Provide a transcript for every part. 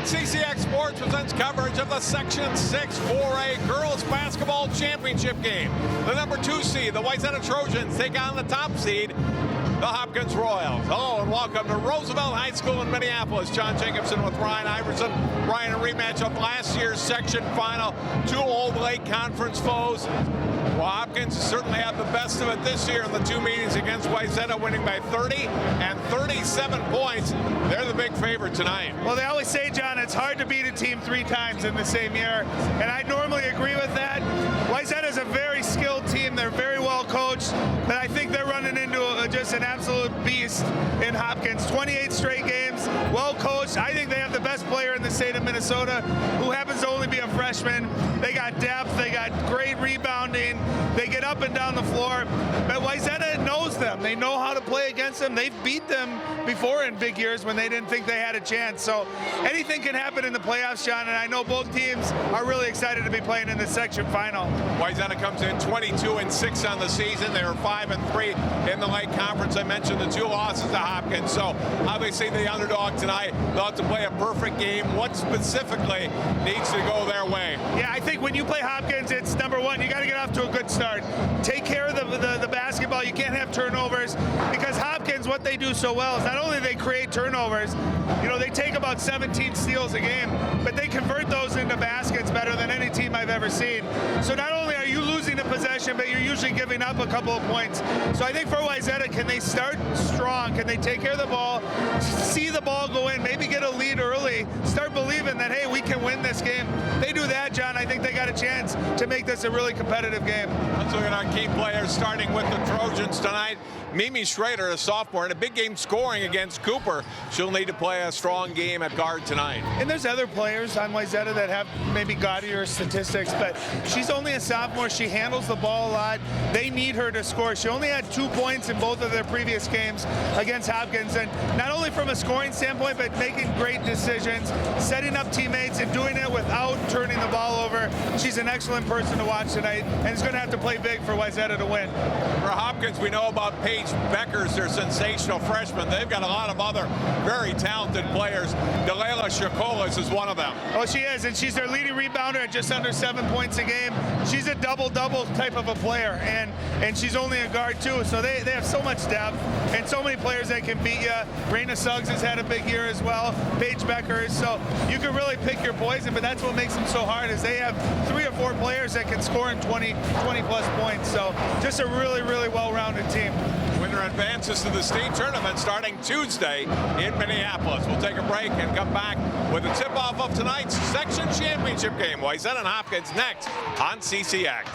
CCX Sports presents coverage of the Section 6 4A Girls Basketball Championship game. The number 2 seed, the Wayzata Trojans, take on the top seed, the Hopkins Royals. Hello and welcome to Roosevelt High School in Minneapolis. John Jacobson with Ryan Iverson. Ryan, a rematch of last year's section final. 2 Old Lake Conference foes. Well, Hopkins certainly had the best of it this year in the 2 meetings against Wayzata, winning by 30 and 37 points. They're the big favorite tonight. Well, they always say, John, it's hard to beat a team 3 times in the same year, and I normally agree with that. Wayzata is a very skilled team. They're very well coached, but I think they're running into just an absolute beast in Hopkins. 28 straight games, well coached. I think they have the best player in the state of Minnesota, who happens to only be a freshman. They got depth, they got great rebounding, they get up and down the floor, but Wayzata knows them. They know how to play against them. They've beat them before in big years when they didn't think they had a chance. So anything can happen in the playoffs, John, and I know both teams are really excited to be playing in the section final. Wayzata comes in 22-6 on the season. They were 5-3 in the Lake Conference. I mentioned the 2 losses to Hopkins. So obviously the underdog tonight, they'll have to play a perfect game. What specifically needs to go their way? Yeah, I think when you play Hopkins, it's number 1, you got to get off to a good start. Take care of the basketball. You can't have turnovers, because Hopkins, what they do so well is not only they create turnovers, they take about 17 steals a game, but they convert those into baskets better than any team I've ever seen. So not only are you losing the possession, but you're usually giving up a couple of points. So I think for Wayzata, can they start strong? Can they take care of the ball, see the ball go in, maybe get a lead early, start believing that, hey, we can win this game? They do that, John, I think they got a chance to make this a really competitive game. Let's look at our key players, starting with the Trojans tonight. Mimi Schrader, a sophomore, in a big game scoring against Cooper. She'll need to play a strong game at guard tonight. And there's other players on Wayzata that have maybe gaudier statistics, but she's only a sophomore. She handles the ball a lot. They need her to score. She only had 2 points in both of their previous games against Hopkins, and not only from a scoring standpoint, but making great decisions, setting up teammates, and doing it without turning the ball over. She's an excellent person to watch tonight, and is going to have to play big for Wayzata to win. For Hopkins, we know about Paige Bueckers, their sensational freshman. They've got a lot of other very talented players. Delela Shakolas is one of them. Oh, she is, and she's their leading rebounder at just under 7 points a game. She's a double-double type of a player, and she's only a guard too, so they have so much depth and so many players that can beat you. Raina Suggs has had a big year as well, Paige Bueckers, so you can really pick your poison, but that's what makes them so hard, is they have 3 or 4 players that can score in 20-plus points, so just a really, really well-rounded team. Winner advances to the state tournament starting Tuesday in Minneapolis. We'll take a break and come back with a tip-off of tonight's section championship game. Wayzata and Hopkins next on CCX.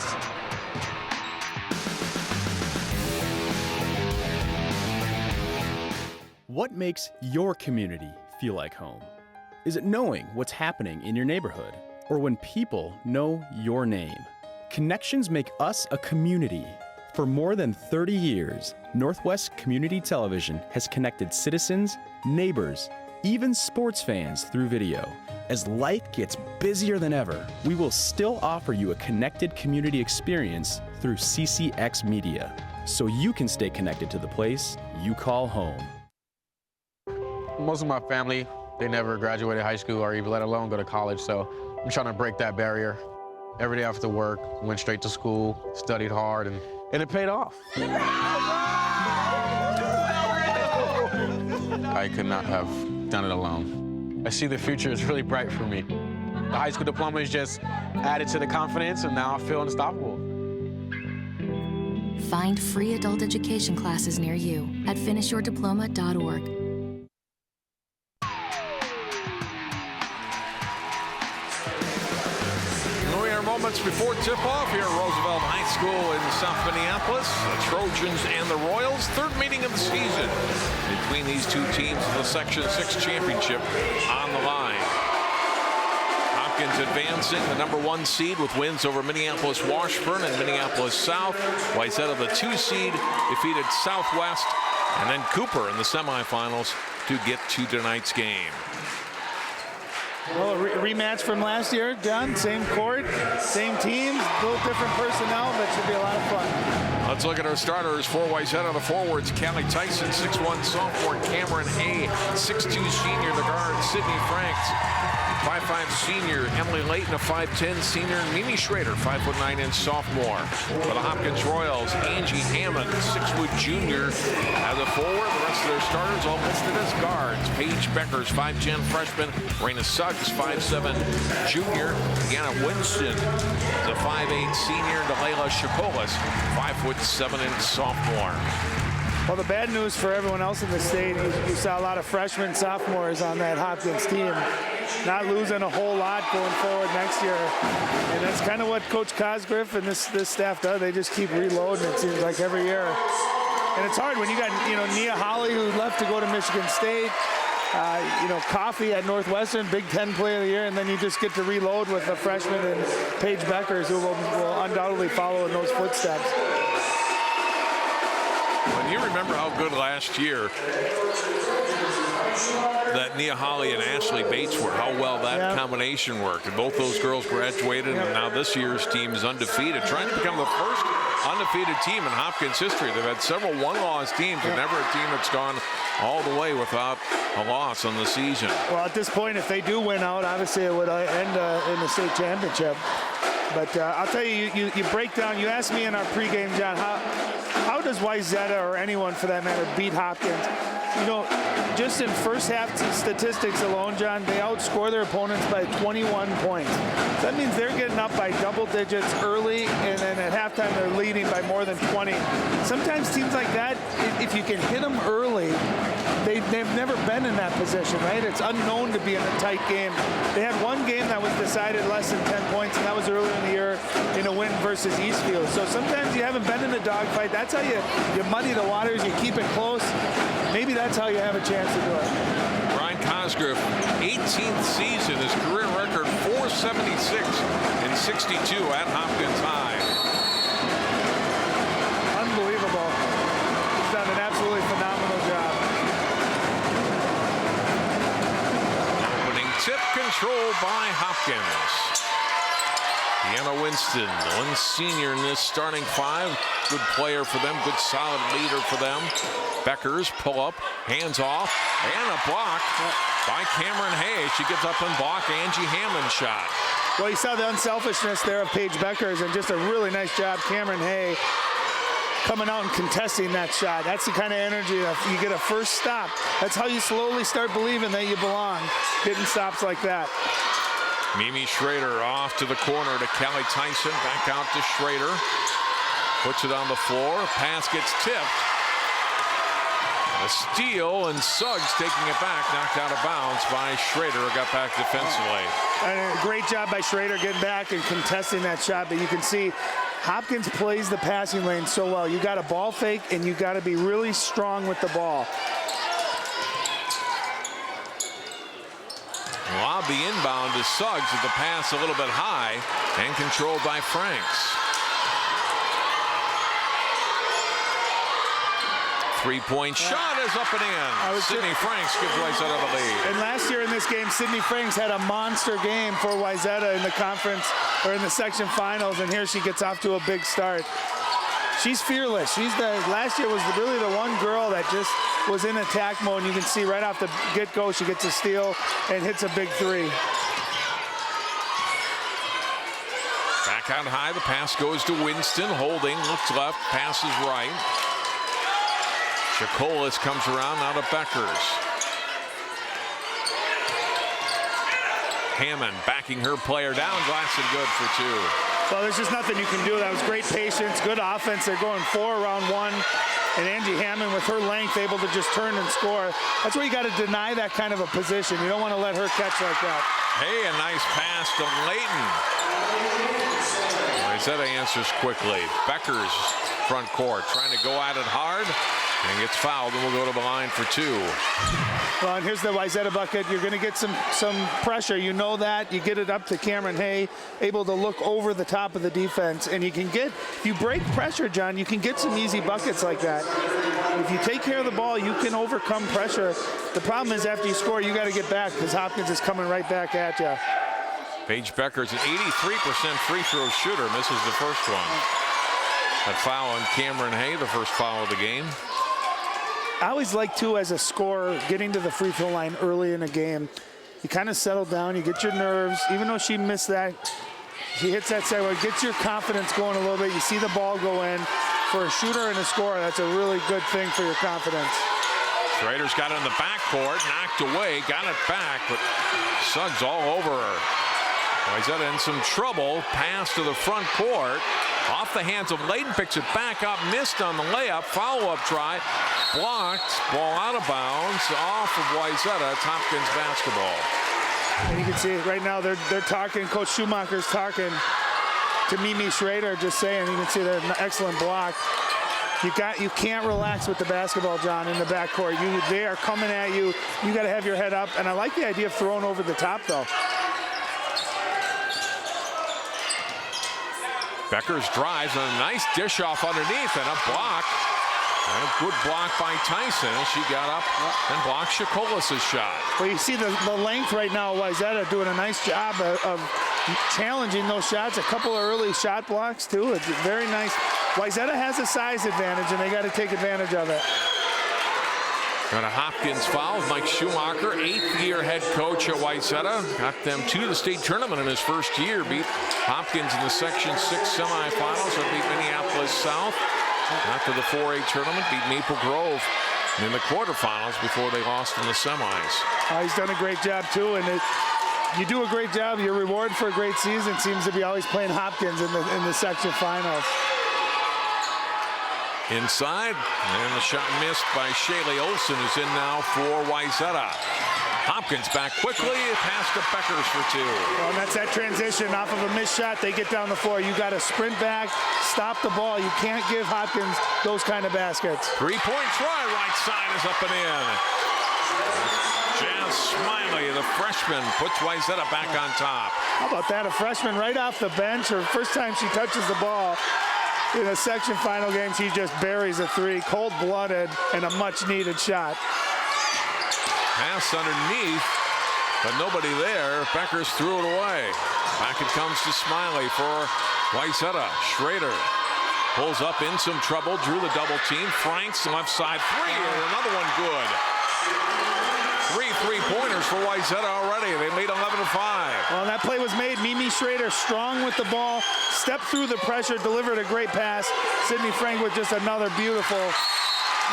What makes your community feel like home? Is it knowing what's happening in your neighborhood, or when people know your name? Connections make us a community. For more than 30 years, Northwest Community Television has connected citizens, neighbors, even sports fans through video. As life gets busier than ever, we will still offer you a connected community experience through CCX Media, so you can stay connected to the place you call home. Most of my family, they never graduated high school or even let alone go to college, so I'm trying to break that barrier. Every day after work, went straight to school, studied hard, and it paid off. I could not have done it alone. I see the future is really bright for me. The high school diploma is just added to the confidence, and now I feel unstoppable. Find free adult education classes near you at finishyourdiploma.org. Moments before tip-off here at Roosevelt High School in South Minneapolis. The Trojans and the Royals, 3rd meeting of the season between these 2 teams in the Section 6 championship on the line. Hopkins advancing, the number 1 seed with wins over Minneapolis Washburn and Minneapolis South. Wayzata, the 2 seed, defeated Southwest, and then Cooper in the semifinals to get to tonight's game. Well, a rematch from last year, John. Same court, same teams, a little different personnel, but should be a lot of fun. Let's look at our starters for Wayzata. The forwards, Callie Tyson, 6'1", sophomore. Cameron Hay, 6'2", senior. The guard, Sydney Franks, 5'5", senior. Emily Layton, a 5'10", senior. And Mimi Schrader, 5'9" sophomore. For the Hopkins Royals, Angie Hammond, 6', junior. As a forward, the rest of their starters all listed as guards. Paige Bueckers, 5'10", freshman. Raina Suggs, 5'7", junior. Deanna Winston is a 5'8", senior. And Delayla Shakolis, 5'7", sophomore. Well, the bad news for everyone else in the state, you saw a lot of freshmen, sophomores on that Hopkins team. Not losing a whole lot going forward next year. And that's kind of what Coach Cosgriff and this staff does. They just keep reloading, it seems like, every year. And it's hard when you got, Nia Holly, who left to go to Michigan State. Coffee at Northwestern, Big Ten Player of the Year, and then you just get to reload with a freshman and Paige Bueckers, who will undoubtedly follow in those footsteps. When you remember how good last year that Nia Holly and Ashley Bates were, how well that combination worked. And both those girls graduated, and now this year's team is undefeated, trying to become the first undefeated team in Hopkins history. They've had several one-loss teams, and never a team that's gone all the way without a loss on the season. Well, at this point, if they do win out, obviously it would end in the state championship. But I'll tell you, you break down, you asked me in our pregame, John, how does Wayzata, or anyone for that matter, beat Hopkins? Just in first half statistics alone, John, they outscore their opponents by 21 points. That means they're getting up by double digits early, and then at halftime they're leading by more than 20. Sometimes teams like that, if you can hit them early, they've never been in that position, right? It's unknown to be in a tight game. They had one game that was decided less than 10 points, and that was earlier in the year in a win versus Eastfield. So sometimes you haven't been in a dogfight. That's how you muddy the waters, you keep it close. Maybe that's how you have a chance to do it. Brian Cosgrove, 18th season, his career record 476 and 62 at Hopkins High. Unbelievable. He's done an absolutely phenomenal job. Opening tip controlled by Hopkins. Deanna Winston, one senior in this starting five. Good player for them, good solid leader for them. Bueckers pull up, hands off, and a block by Cameron Hay. She gets up and block Angie Hammond's shot. Well, you saw the unselfishness there of Paige Bueckers, and just a really nice job, Cameron Hay, coming out and contesting that shot. That's the kind of energy that you get a first stop. That's how you slowly start believing that you belong, getting stops like that. Mimi Schrader off to the corner to Callie Tyson, back out to Schrader. Puts it on the floor, pass gets tipped. A steal, and Suggs taking it back, knocked out of bounds by Schrader, got back defensively. And a great job by Schrader getting back and contesting that shot, but you can see Hopkins plays the passing lane so well. You got a ball fake, and you got to be really strong with the ball. Lob the inbound to Suggs with the pass a little bit high and controlled by Franks. Three-point shot is up and in. Sydney Franks gives Wayzata the lead. And last year in this game, Sydney Franks had a monster game for Wayzata in the conference or in the section finals, and here she gets off to a big start. She's fearless. Last year was really the one girl that just was in attack mode. And you can see right off the get-go, she gets a steal and hits a big three. Back out high, the pass goes to Winston, holding, looks left, passes right. Shakolis comes around, now to Bueckers. Hammond backing her player down, glass and good for two. Well, there's just nothing you can do. That was great patience, good offense. They're going 4 around 1. And Angie Hammond, with her length, able to just turn and score. That's where you got to deny that kind of a position. You don't want to let her catch like that. Hey, a nice pass to Layton. Wayzata answers quickly. Bueckers front court, trying to go at it hard. And gets fouled, and we'll go to the line for two. Well, and here's the Wayzata bucket. You're going to get some pressure. You know that. You get it up to Cameron Hay, able to look over the top of the defense. And you can get, if you break pressure, John, you can get some easy buckets like that. If you take care of the ball, you can overcome pressure. The problem is after you score, you got to get back because Hopkins is coming right back at you. Paige Bueckers, an 83% free throw shooter, misses the first one. That foul on Cameron Hay, the first foul of the game. I always like, too, as a scorer, getting to the free throw line early in a game. You kind of settle down, you get your nerves. Even though she missed that, she hits that second one, gets your confidence going a little bit. You see the ball go in. For a shooter and a scorer, that's a really good thing for your confidence. Schrader's got it in the backcourt, knocked away, got it back, but Suggs all over her. Wayzata in some trouble, pass to the front court. Off the hands of Layton, picks it back up, missed on the layup, follow-up try, blocked, ball out of bounds, off of Wayzata. It's Hopkins basketball. And you can see it right now, they're talking, Coach Schumacher's talking to Mimi Schrader, just saying, you can see they're an excellent block. You can't relax with the basketball, John, in the backcourt. They are coming at you. You got to have your head up, and I like the idea of throwing over the top, though. Bueckers drives, a nice dish off underneath, and a block. And a good block by Tyson. She got up and blocked Shakolis' shot. Well, you see the length right now. Wayzata doing a nice job of challenging those shots. A couple of early shot blocks, too. It's very nice. Wayzata has a size advantage, and they got to take advantage of it. Got a Hopkins foul. Mike Schumacher, 8th-year head coach at Wayzata. Got them to the state tournament in his first year. Beat Hopkins in the Section 6 semifinals. And beat Minneapolis South. After the 4A tournament, beat Maple Grove in the quarterfinals before they lost in the semis. He's done a great job, too. And you do a great job. Your reward for a great season seems to be always playing Hopkins in the section finals. Inside, and the shot missed by Shaylee Olsen, who's in now for Wayzata. Hopkins back quickly, pass to Bueckers for 2. Well, and that's that transition off of a missed shot. They get down the floor. You got to sprint back, stop the ball. You can't give Hopkins those kind of baskets. 3-point try, right side is up and in. Jazz Smiley, the freshman, puts Wayzata back on top. How about that? A freshman right off the bench. Her first time she touches the ball in a section final game, she just buries a 3, cold-blooded, and a much-needed shot. Pass underneath, but nobody there. Bueckers threw it away. Back it comes to Smiley for Wayzata. Schrader pulls up in some trouble, drew the double team. Franks left side 3, and another one good. 3 3-pointers for Wayzata already. They lead 11-5. Well, that play was made. Mimi Schrader strong with the ball, stepped through the pressure, delivered a great pass. Sydney Frank with just another beautiful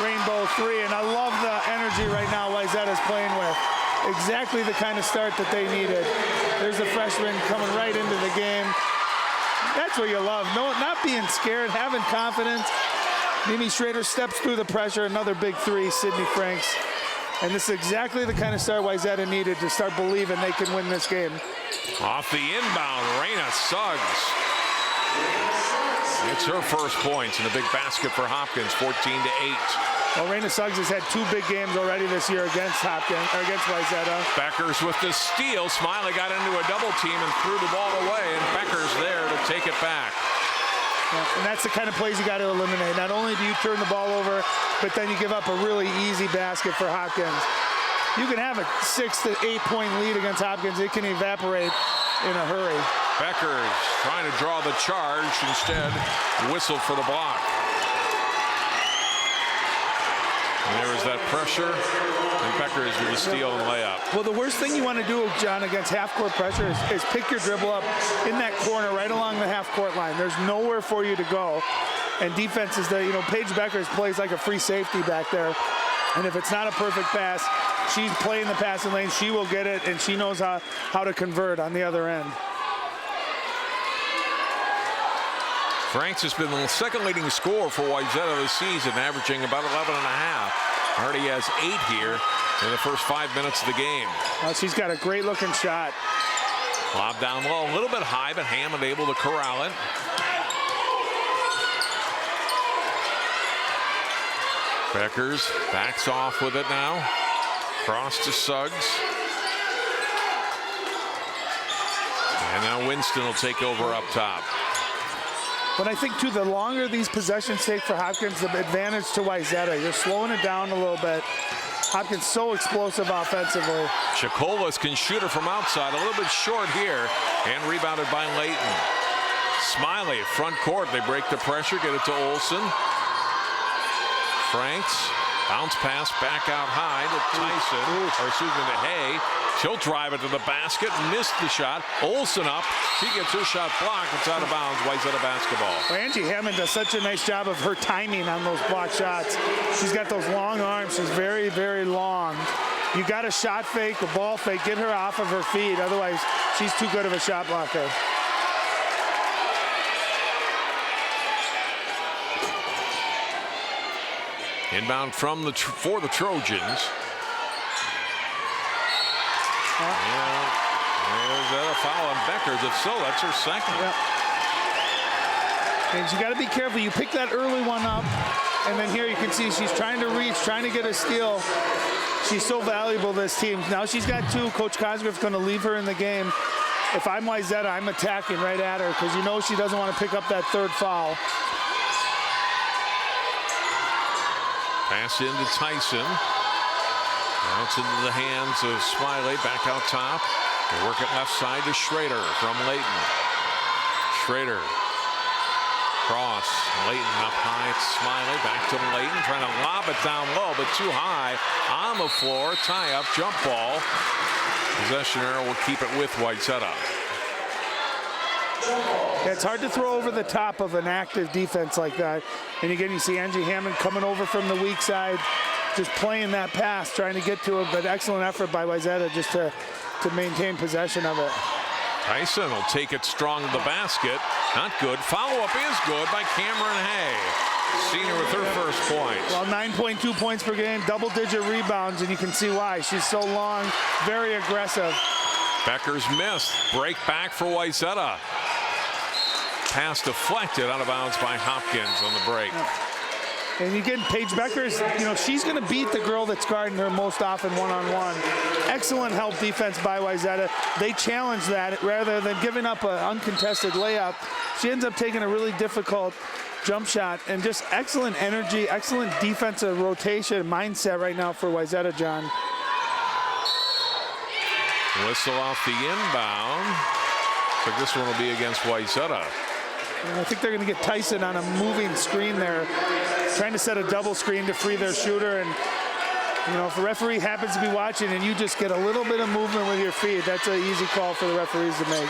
rainbow 3, and I love the energy right now Wayzata's playing with. Exactly the kind of start that they needed. There's a freshman coming right into the game. That's what you love. No, not being scared, having confidence. Mimi Schrader steps through the pressure. Another big 3, Sydney Franks. And this is exactly the kind of start Wayzata needed to start believing they can win this game. Off the inbound, Raina Suggs. It's her first points in a big basket for Hopkins, 14-8. Well, Raina Suggs has had 2 big games already this year against Hopkins, or against Wayzata. Bueckers with the steal. Smiley got into a double team and threw the ball away, and Bueckers there to take it back. Yeah, and that's the kind of plays you got to eliminate. Not only do you turn the ball over, but then you give up a really easy basket for Hopkins. You can have a 6 to 8 point lead against Hopkins. It can evaporate in a hurry. Bueckers trying to draw the charge, instead whistled for the block. And there was that pressure, and Bueckers with a steal and layup. Well, the worst thing you want to do, John, against half-court pressure is pick your dribble up in that corner right along the half-court line. There's nowhere for you to go. And defense is there. You know, Paige Bueckers plays like a free safety back there. And if it's not a perfect pass, she's playing the passing lane. She will get it, and she knows how to convert on the other end. Franks has been the second leading scorer for Wayzata this season, averaging about 11.5. Already has 8 here in the first 5 minutes of the game. She's got a great looking shot. Lob down low, a little bit high, but Hammond able to corral it. Bueckers backs off with it now. Cross to Suggs. And now Winston will take over up top. But I think, too, the longer these possessions take for Hopkins, the advantage to Wayzata. You're slowing it down a little bit. Hopkins so explosive offensively. Shakolis can shoot her from outside, a little bit short here, and rebounded by Layton. Smiley, front court. They break the pressure, get it to Olsen. Franks, bounce pass back out high to Tyson, or excuse me, to Hay. She'll drive it to the basket, missed the shot. Olsen up, she gets her shot blocked. It's out of bounds, Wayzata basketball. Well, Angie Hammond does such a nice job of her timing on those block shots. She's got those long arms. She's very, very long. You got a shot fake, a ball fake, get her off of her feet. Otherwise, she's too good of a shot blocker. Inbound from for the Trojans. Yeah, there's a foul on Bueckers. If so, that's her second. Yep. And you got to be careful. You pick that early one up, and then here you can see she's trying to reach, trying to get a steal. She's so valuable, this team. Now she's got two. Coach Cosgrove's going to leave her in the game. If I'm Wayzata, I'm attacking right at her because you know she doesn't want to pick up that third foul. Pass into Tyson. Now it's into the hands of Smiley. Back out top. They work it left side to Schrader from Layton. Schrader. Cross. Layton up high. It's Smiley. Back to Layton. Trying to lob it down low, but too high. On the floor. Tie up. Jump ball. Possession arrow will keep it with Wayzata. Yeah, it's hard to throw over the top of an active defense like that. And again, you see Angie Hammond coming over from the weak side, just playing that pass, trying to get to it. But excellent effort by Wayzata just to maintain possession of it. Tyson will take it strong to the basket. Not good. Follow-up is good by Cameron Hay. Senior with her first point. Well, 9.2 points per game, double-digit rebounds, and you can see why. She's so long, very aggressive. Bueckers missed. Break back for Wayzata. Pass deflected out of bounds by Hopkins on the break. And again, Paige Bueckers, you know, she's going to beat the girl that's guarding her most often one-on-one. Excellent help defense by Wayzata. They challenge that rather than giving up an uncontested layup. She ends up taking a really difficult jump shot, and just excellent energy, excellent defensive rotation mindset right now for Wayzata, John. Whistle off the inbound. So this one will be against Wayzata. And I think they're going to get Tyson on a moving screen there, trying to set a double screen to free their shooter. And, you know, if a referee happens to be watching and you just get a little bit of movement with your feet, that's an easy call for the referees to make.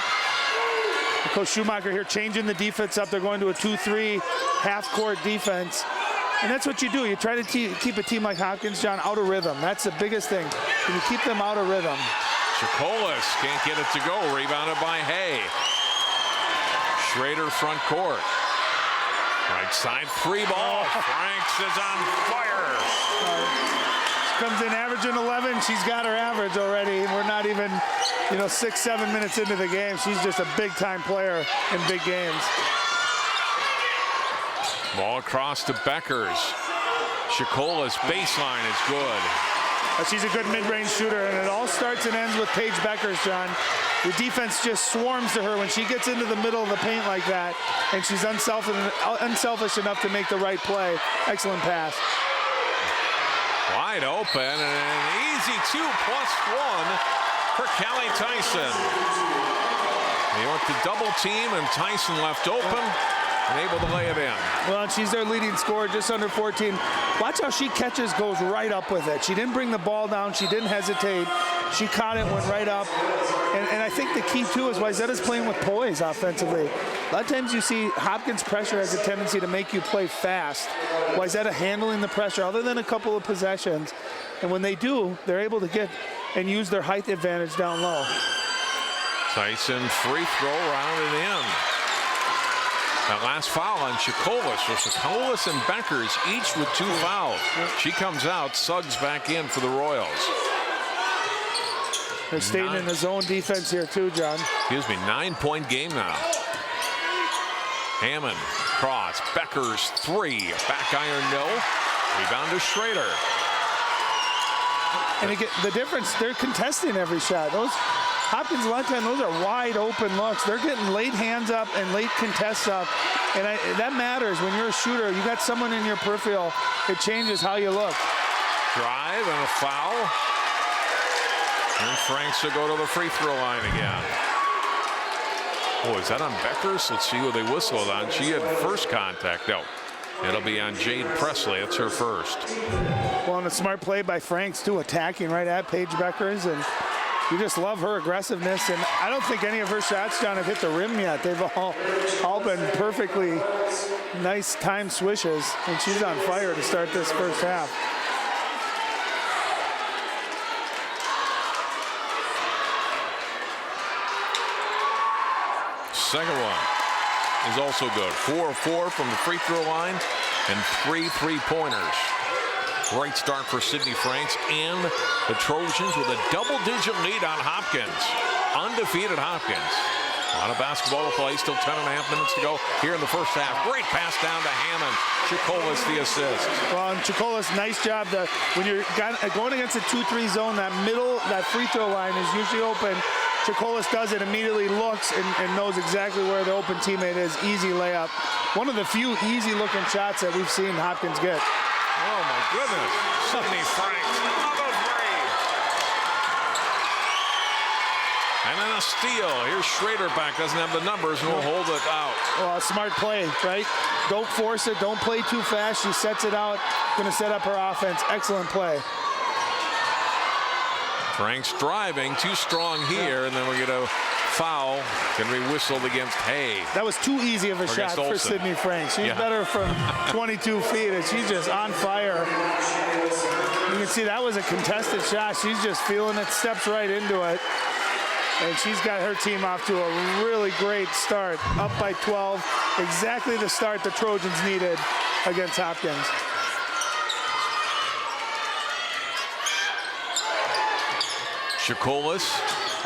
And Coach Schumacher here changing the defense up. They're going to a 2-3 half-court defense. And that's what you do. You try to keep a team like Hopkins, John, out of rhythm. That's the biggest thing. Can you keep them out of rhythm? Chacolas can't get it to go. Rebounded by Hay. Schrader front court. Right side free ball. Franks is on fire. Comes in averaging 11. She's got her average already. We're not even, you know, 6-7 minutes into the game. She's just a big-time player in big games. Ball across to Bueckers. Chacolas baseline is good. She's a good mid-range shooter, and it all starts and ends with Paige Bueckers, John. The defense just swarms to her when she gets into the middle of the paint like that, and she's unselfish enough to make the right play. Excellent pass. Wide open, and an easy 2+1 for Callie Tyson. They went to double team, and Tyson left open and able to lay it in. Well, she's their leading scorer, just under 14. Watch how she catches, goes right up with it. She didn't bring the ball down. She didn't hesitate. She caught it, went right up. And I think the key, too, is Wayzata's playing with poise offensively. A lot of times you see Hopkins pressure has a tendency to make you play fast. Wayzata handling the pressure other than a couple of possessions. And when they do, they're able to get and use their height advantage down low. Tyson free throw rounded in. That last foul on Chacolas. So Chacolas and Bueckers each with 2 fouls. She comes out, Suggs back in for the Royals. They're staying in the zone defense here too, John. Excuse me, 9-point game now. Hammond, cross, Bueckers, 3. Back iron, no. Rebound to Schrader. And again, the difference, they're contesting every shot. Those Hopkins, a lot of times, those are wide open looks. They're getting late hands up and late contests up. And that matters when you're a shooter. You got someone in your peripheral. It changes how you look. Drive and a foul. And Franks will go to the free throw line again. Oh, is that on Bueckers? Let's see who they whistled on. She had first contact. No, it'll be on Jade Presley. It's her first. Well, and a smart play by Franks, too, attacking right at Paige Bueckers. And you just love her aggressiveness. And I don't think any of her shots, John, have hit the rim yet. They've all been perfectly nice time swishes. And she's on fire to start this first half. Second one is also good. 4 of 4 from the free throw line and 3 3-pointers. Great start for Sydney Franks and the Trojans with a double-digit lead on Hopkins. Undefeated Hopkins. A lot of basketball to play. Still 10.5 minutes to go here in the first half. Great pass down to Hammond. Chicolas the assist. Well, and Chicolas, nice job. When you're going against a 2-3 zone, that free throw line is usually open. Chicolas does it, immediately looks and knows exactly where the open teammate is. Easy layup. One of the few easy-looking shots that we've seen Hopkins get. Oh, my goodness. Sydney Franks, another three. And then a steal. Here's Schrader back. Doesn't have the numbers and will hold it out. Well, a smart play, right? Don't force it. Don't play too fast. She sets it out. Going to set up her offense. Excellent play. Franks driving, too strong here, and then we get a foul. Can be whistled against Hay. That was too easy of a shot for Sydney Franks. She's better from 22 feet, and she's just on fire. You can see that was a contested shot. She's just feeling it, steps right into it. And she's got her team off to a really great start. Up by 12, exactly the start the Trojans needed against Hopkins. Chicolas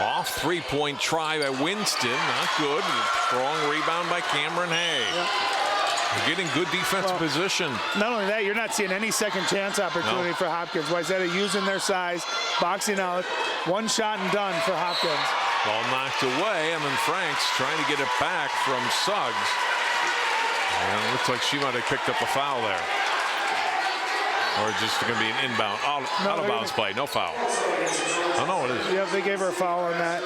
off, 3-point try by Winston. Not good. Strong rebound by Cameron Hay. They're getting good defensive position. Not only that, you're not seeing any second chance opportunity for Hopkins. Wayzata using their size, boxing out. One shot and done for Hopkins. Ball knocked away, and then Franks trying to get it back from Suggs. And it looks like she might have picked up a foul there. Or just going to be an inbound, out of bounds play, no foul. Oh, no, it is. Yep, they gave her a foul on that.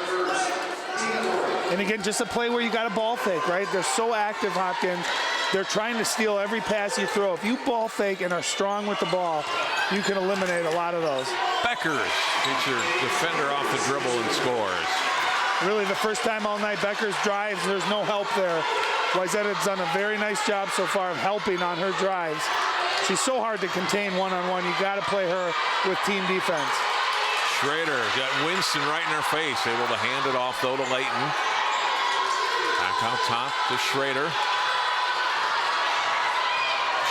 And again, just a play where you got a ball fake, right? They're so active, Hopkins. They're trying to steal every pass you throw. If you ball fake and are strong with the ball, you can eliminate a lot of those. Bueckers gets your defender off the dribble and scores. Really, the first time all night, Bueckers drives. There's no help there. Wayzata's done a very nice job so far of helping on her drives. She's so hard to contain one-on-one. You got to play her with team defense. Schrader got Winston right in her face. Able to hand it off, though, to Layton. Back out top to Schrader.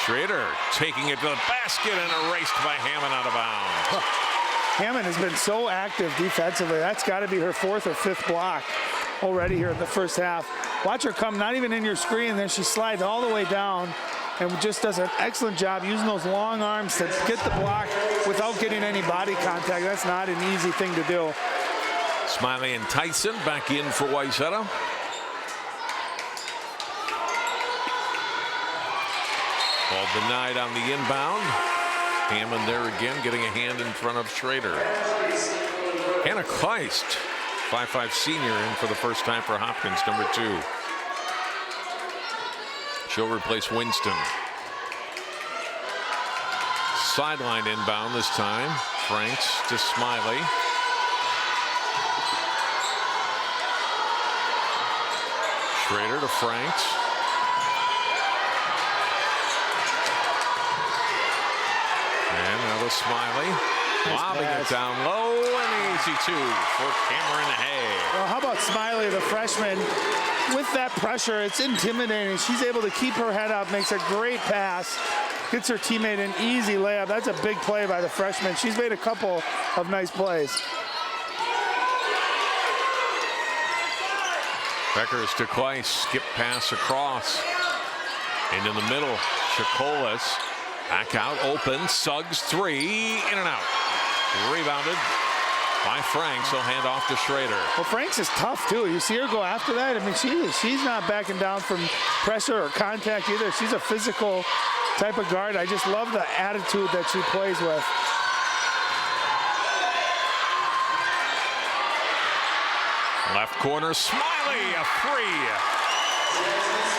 Schrader taking it to the basket and erased by Hammond out of bounds. Hammond has been so active defensively. That's got to be her 4th or 5th block already here in the first half. Watch her come not even in your screen. Then she slides all the way down and just does an excellent job using those long arms to get the block without getting any body contact. That's not an easy thing to do. Smiley and Tyson back in for Wayzata. Ball denied on the inbound. Hammond there again, getting a hand in front of Schrader. Hannah Kleist, 5'5" senior, in for the first time for Hopkins, number 2. She'll replace Winston. Sideline inbound this time. Franks to Smiley. Schrader to Franks. And now to Smiley. Lobbing it down low, and easy 2 for Cameron Hay. Well, how about Smiley, the freshman? With that pressure, it's intimidating. She's able to keep her head up, makes a great pass, gets her teammate an easy layup. That's a big play by the freshman. She's made a couple of nice plays. Bueckers to Kleist, skip pass across. Into the middle, Chicolas. Back out, open, Suggs 3, in and out. Rebounded by Franks. He'll hand off to Schrader. Well, Franks is tough, too. You see her go after that? I mean, she's not backing down from pressure or contact either. She's a physical type of guard. I just love the attitude that she plays with. Left corner, Smiley, a three.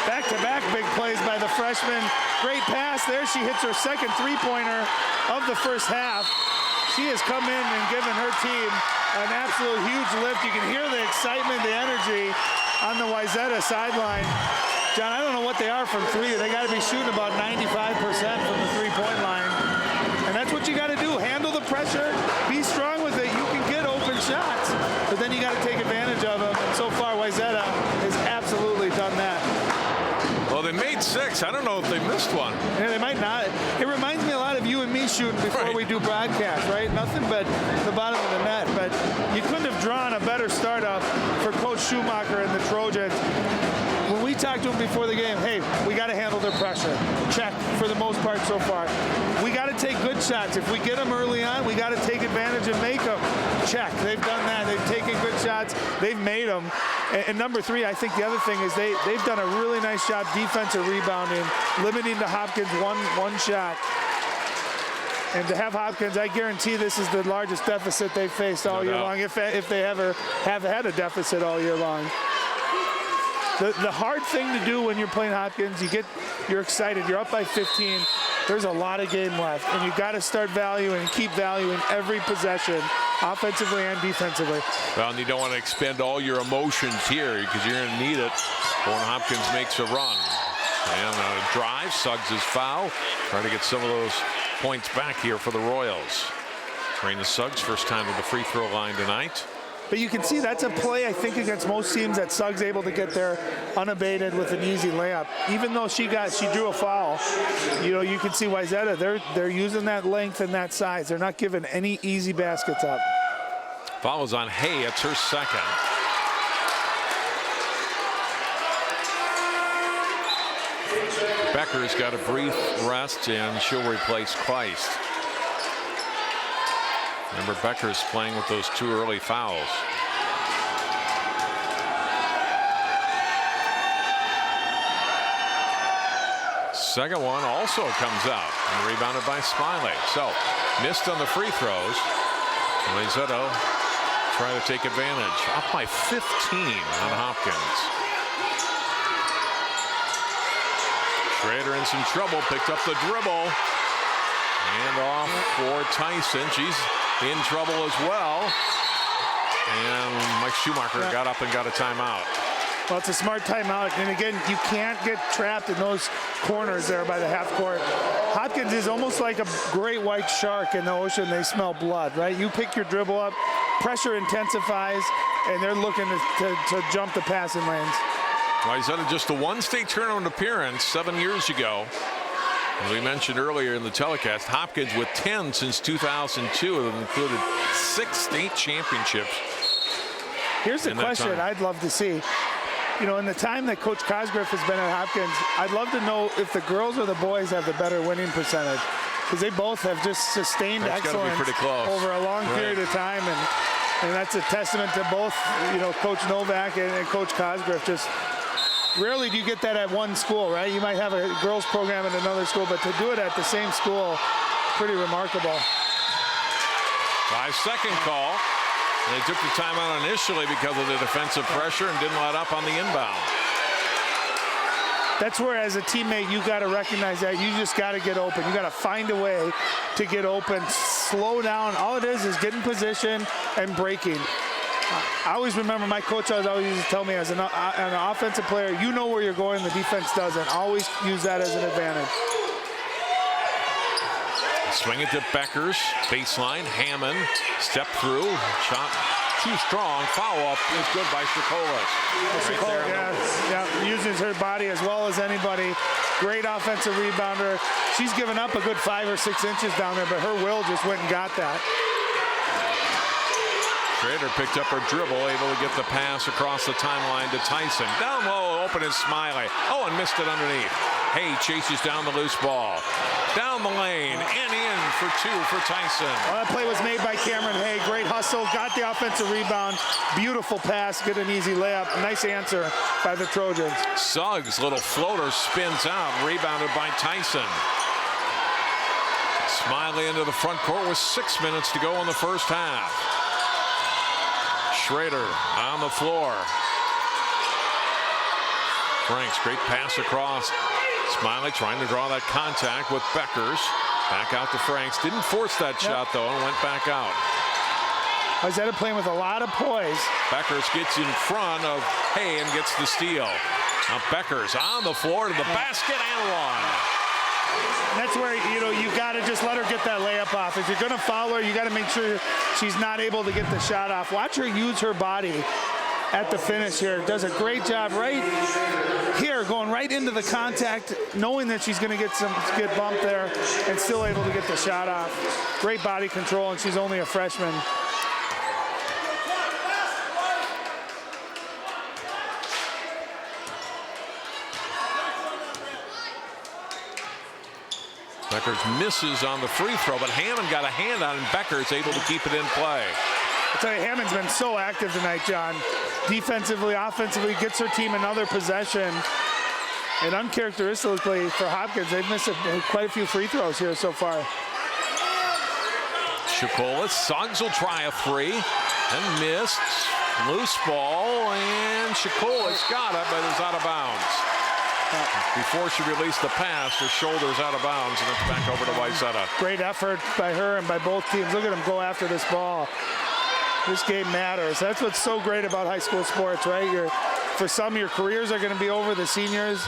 Back-to-back big plays by the freshman. Great pass there. She hits her second three-pointer of the first half. She has come in and given her team an absolute huge lift. You can hear the excitement, the energy on the Wayzata sideline. John, I don't know what they are from three. They got to be shooting about 95% from the three-point line. And that's what you got to do. Handle the pressure. Be strong with it. You can get open shots, but then you got to take advantage of them. And so far, Wayzata has absolutely done that. Well, they made 6. I don't know if they missed one. Yeah, they might not. It reminds me a lot of you and me shooting before we do broadcast, right? Nothing but the bottom of the net. But you couldn't have drawn a better startup for Coach Schumacher and the Trojans. When we talked to him before the game, hey, we got to handle their pressure. Check for the most part so far. We got to take good shots. If we get them early on, we got to take advantage and make them. Check. They've done that. They've taken good shots. They've made them. And number 3, I think the other thing is they've done a really nice job defensive rebounding, limiting to Hopkins one shot. And to have Hopkins, I guarantee this is the largest deficit they've faced all year long, if they ever have had a deficit all year long. The hard thing to do when you're playing Hopkins, you're excited, you're up by 15, there's a lot of game left, and you got to start valuing and keep valuing every possession, offensively and defensively. Well, and you don't want to expend all your emotions here because you're going to need it when Hopkins makes a run. And a drive, Suggs is foul, trying to get some of those points back here for the Royals. Raina Suggs, first time to the free throw line tonight. But you can see that's a play, I think, against most teams that Suggs able to get there unabated with an easy layup. Even though she drew a foul, you can see Wayzata, they're using that length and that size. They're not giving any easy baskets up. Foul is on Hay. It's her second. Bueckers got a brief rest, and she'll replace Kleist. Remember, Bueckers playing with those 2 early fouls. Second one also comes out and rebounded by Smiley. So missed on the free throws. Wayzata trying to take advantage. Up by 15 on Hopkins. Schrader in some trouble, picked up the dribble. And off for Tyson. She's in trouble as well. And Mike Schumacher got up and got a timeout. Well, it's a smart timeout. And again, you can't get trapped in those corners there by the half court. Hopkins is almost like a great white shark in the ocean. They smell blood, right? You pick your dribble up, pressure intensifies, and they're looking to jump the passing lanes. Wayzata just the 1 state tournament appearance 7 years ago. As we mentioned earlier in the telecast, Hopkins with 10 since 2002 have included 6 state championships. Here's the question I'd love to see. In the time that Coach Cosgriff has been at Hopkins, I'd love to know if the girls or the boys have the better winning percentage, because they both have just sustained excellence over a long period of time, and that's a testament to both, Coach Novak and Coach Cosgriff. Just rarely do you get that at one school, right? You might have a girls program at another school, but to do it at the same school, pretty remarkable. 5-second call. They took the timeout initially because of the defensive pressure and didn't let up on the inbound. That's where, as a teammate, you got to recognize that. You just got to get open. You got to find a way to get open, slow down. All it is getting position and breaking. I always remember my coach always used to tell me, as an offensive player, you know where you're going, the defense doesn't. Always use that as an advantage. Swing it to Bueckers, baseline, Hammond, step through, shot too strong, follow-up is good by Shakola. Uses her body as well as anybody. Great offensive rebounder. She's given up a good 5 or 6 inches down there, but her will just went and got that. Schrader picked up her dribble, able to get the pass across the timeline to Tyson. Down low, open is Smiley. Oh, and missed it underneath. Hay chases down the loose ball. Down the lane and in for 2 for Tyson. Well, that play was made by Cameron Hay. Great hustle, got the offensive rebound. Beautiful pass, get an easy layup. Nice answer by the Trojans. Suggs, little floater, spins out, rebounded by Tyson. Smiley into the front court with 6 minutes to go in the first half. Schrader on the floor. Franks, great pass across. Smiley trying to draw that contact with Bueckers. Back out to Franks. Didn't force that shot, though, and went back out. Wayzata playing with a lot of poise. Bueckers gets in front of Hay and gets the steal. Now Bueckers on the floor to the basket and one. And that's where, you got to just let her get that layup off. If you're going to foul her, you got to make sure she's not able to get the shot off. Watch her use her body at the finish here. Does a great job right here, going right into the contact, knowing that she's going to get bumped there and still able to get the shot off. Great body control, and she's only a freshman. Bueckers misses on the free throw, but Hammond got a hand on it, and Bueckers able to keep it in play. I tell you, Hammond's been so active tonight, John. Defensively, offensively, gets her team another possession. And uncharacteristically for Hopkins, they've missed quite a few free throws here so far. Shukolis, Suggs will try a three and missed. Loose ball, and Shukolis got it, but it's out of bounds. Before she released the pass, her shoulder's out of bounds, and it's back over to Wayzata. Great effort by her and by both teams. Look at them go after this ball. This game matters. That's what's so great about high school sports, right? For some, your careers are going to be over. The seniors,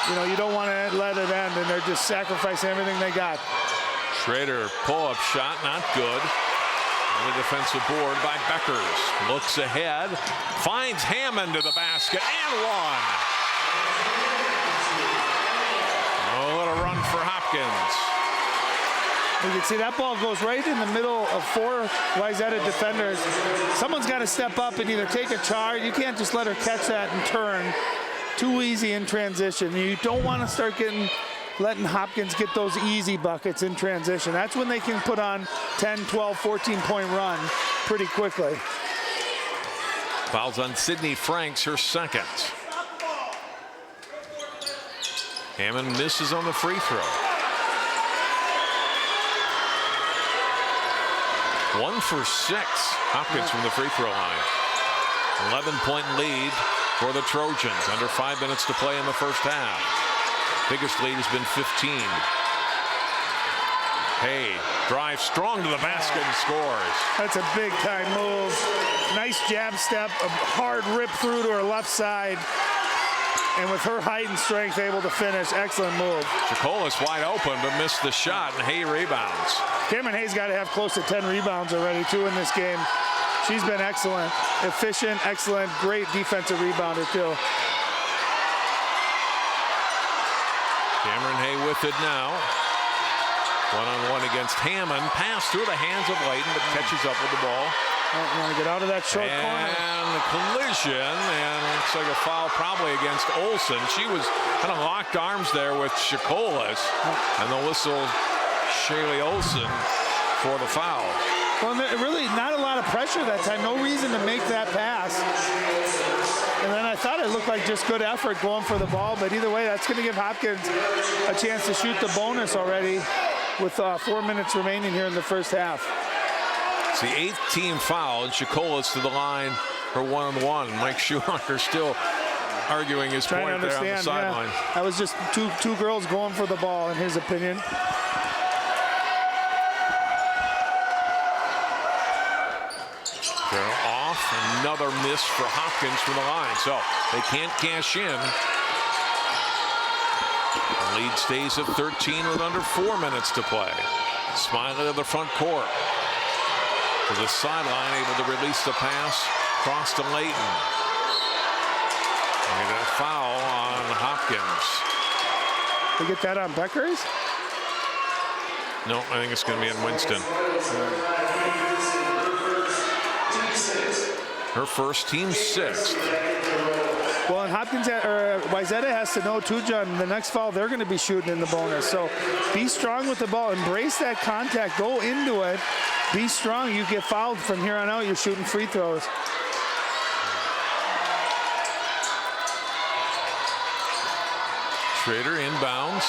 you don't want to let it end, and they're just sacrificing everything they got. Schrader, pull-up shot, not good. On the defensive board by Bueckers. Looks ahead, finds Hammond to the basket, and one. Oh, what a run for Hopkins. You can see that ball goes right in the middle of four Wayzata defenders. Someone's got to step up and either take a charge. You can't just let her catch that and turn. Too easy in transition. You don't want to start letting Hopkins get those easy buckets in transition. That's when they can put on 10, 12, 14-point run pretty quickly. Fouls on Sydney Franks, her second. Hammond misses on the free throw. 1 for 6. Hopkins from the free throw line. 11-point lead for the Trojans. Under 5 minutes to play in the first half. Biggest lead has been 15. Hay drives strong to the basket and scores. That's a big time move. Nice jab step, a hard rip through to her left side. And with her height and strength able to finish, excellent move. Shukolis wide open but missed the shot, and Hay rebounds. Cameron Hay's got to have close to 10 rebounds already too in this game. She's been excellent, efficient, excellent, great defensive rebounder too. Cameron Hay with it now. One-on-one against Hammond. Pass through the hands of Layton, but catches up with the ball. Want to get out of that short corner. And the collision, and looks like a foul probably against Olsen. She was kind of locked arms there with Shukolis, and the whistle, Shaylee Olsen for the foul. Well, really not a lot of pressure that time. No reason to make that pass. And then I thought it looked like just good effort going for the ball, but either way, that's going to give Hopkins a chance to shoot the bonus already with 4 minutes remaining here in the first half. It's the 8th team foul, and Shukolis to the line for one-on-one. Mike Schumacher still arguing his point there on the sideline. Yeah. That was just two girls going for the ball, in his opinion. They're off, another miss for Hopkins from the line, so they can't cash in. The lead stays at 13 with under 4 minutes to play. Smiley to the front court. To the sideline, able to release the pass, cross to Layton. And a foul on Hopkins. They get that on Bueckers? No, I think it's going to be on Winston. Her first, team 6th. Well, and Hopkins or Wayzata has to know too, John, the next foul they're going to be shooting in the bonus. So be strong with the ball, embrace that contact, go into it, be strong. You get fouled from here on out, you're shooting free throws. Schrader inbounds.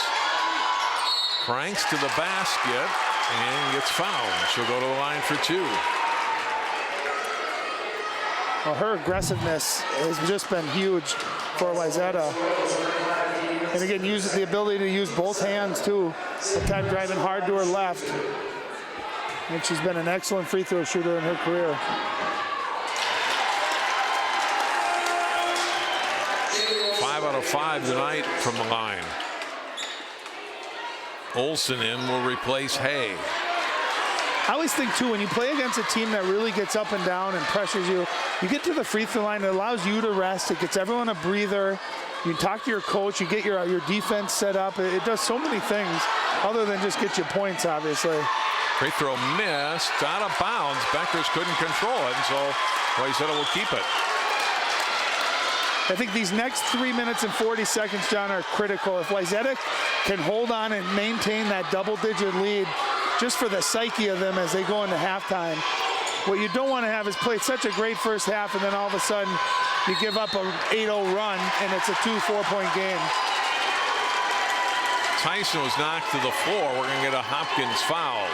Franks to the basket and gets fouled. She'll go to the line for 2. Well, her aggressiveness has just been huge for Wayzata. And again, use the ability to use both hands too. At time driving hard to her left. And she's been an excellent free throw shooter in her career. Five out of 5 tonight from the line. Olsen in will replace Hay. I always think too, when you play against a team that really gets up and down and pressures you, you get to the free throw line, it allows you to rest, it gets everyone a breather. You talk to your coach, you get your defense set up. It does so many things other than just get you points, obviously. Free throw missed, out of bounds. Bueckers couldn't control it, and so Wayzata will keep it. I think these next 3 minutes and 40 seconds, John, are critical. If Wayzata can hold on and maintain that double-digit lead, just for the psyche of them as they go into halftime, what you don't want to have is play such a great first half, and then all of a sudden you give up an 8-0 run, and it's a 2-4-point game. Tyson was knocked to the floor. We're going to get a Hopkins foul.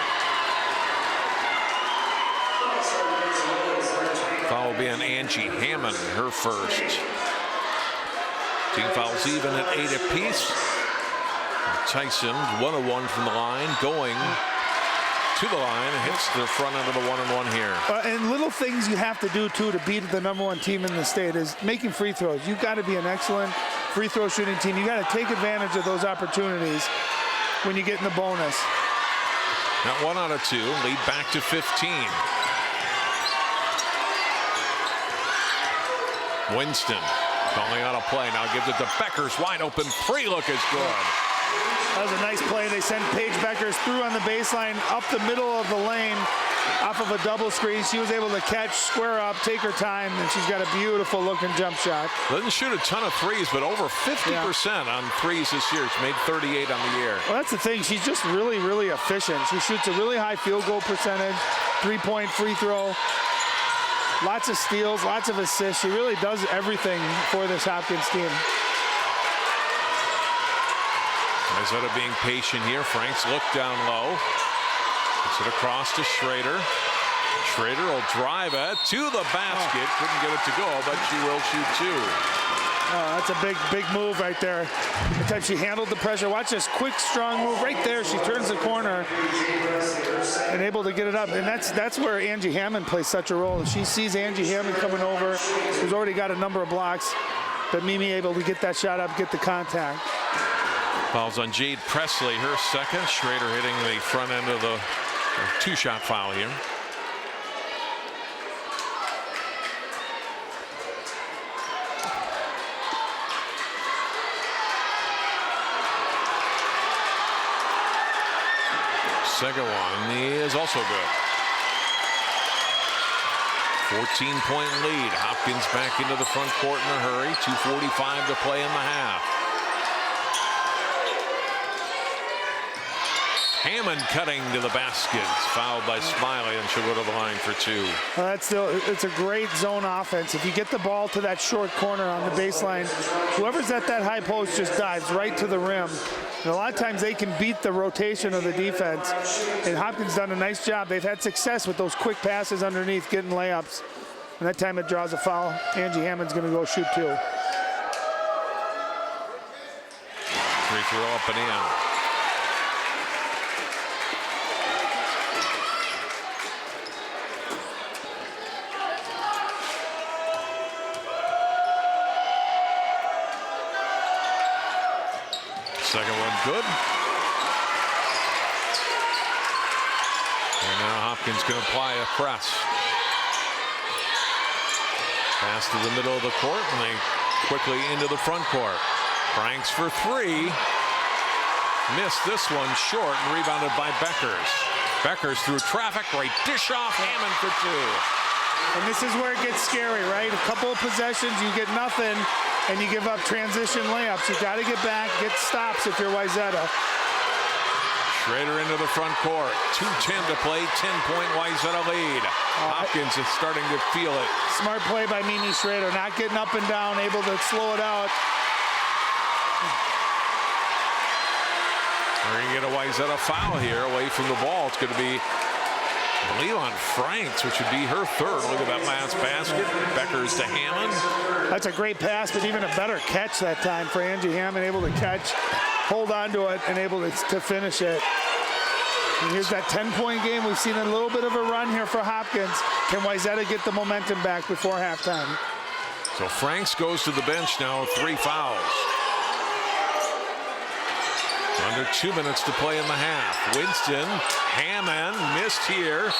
Foul will be on Angie Hammond, her first. Team fouls even at 8 apiece. Tyson 1-of-1 from the line, going to the line, and hits the front end of the 1-and-1 here. And little things you have to do too to beat the #1 team in the state is making free throws. You've got to be an excellent free throw shooting team. You got to take advantage of those opportunities when you get in the bonus. Now 1 out of 2, lead back to 15. Winston calling out a play, now gives it to Bueckers, wide open, 3 look is good. That was a nice play. They sent Paige Bueckers through on the baseline, up the middle of the lane, off of a double screen. She was able to catch, square up, take her time, and she's got a beautiful looking jump shot. Doesn't shoot a ton of threes, but over 50% on threes this year. She made 38 on the year. Well, that's the thing. She's just really, really efficient. She shoots a really high field goal percentage, 3-point free throw, lots of steals, lots of assists. She really does everything for this Hopkins team. Wayzata being patient here. Franks look down low. Gets it across to Schrader. Schrader will drive it to the basket. Couldn't get it to go, but she will shoot 2. That's a big move right there. The time she handled the pressure. Watch this quick, strong move right there. She turns the corner and able to get it up. And that's where Angie Hammond plays such a role. She sees Angie Hammond coming over, who's already got a number of blocks, but Mimi able to get that shot up, get the contact. Fouls on Jade Presley, her second. Schrader hitting the front end of the 2-shot foul here. Second one is also good. 14-point lead. Hopkins back into the front court in a hurry. 2:45 to play in the half. Hammond cutting to the basket. Fouled by Smiley, and she'll go to the line for 2. It's a great zone offense. If you get the ball to that short corner on the baseline, whoever's at that high post just dives right to the rim. And a lot of times they can beat the rotation of the defense. And Hopkins done a nice job. They've had success with those quick passes underneath, getting layups. And that time it draws a foul. Angie Hammond's going to go shoot 2. Free throw up and in. Second one good. And now Hopkins can apply a press. Pass to the middle of the court, and they quickly into the front court. Franks for 3. Missed this one short and rebounded by Bueckers. Bueckers through traffic, right dish off, Hammond for 2. And this is where it gets scary, right? A couple of possessions, you get nothing, and you give up transition layups. You got to get back, get stops if you're Wayzata. Schrader into the front court. 2:10 to play, 10-point Wayzata lead. Hopkins is starting to feel it. Smart play by Mimi Schrader, not getting up and down, able to slow it out. We're going to get a Wayzata foul here away from the ball. It's going to be Lead on Franks, which would be her third. Look at that last basket. Bueckers to Hammond. That's a great pass, but even a better catch that time for Angie Hammond, able to catch, hold on to it, and able to finish it. And here's that 10-point game. We've seen a little bit of a run here for Hopkins. Can Wayzata get the momentum back before halftime? So Franks goes to the bench now with 3 fouls. Under 2 minutes to play in the half. Winston, Hammond missed here.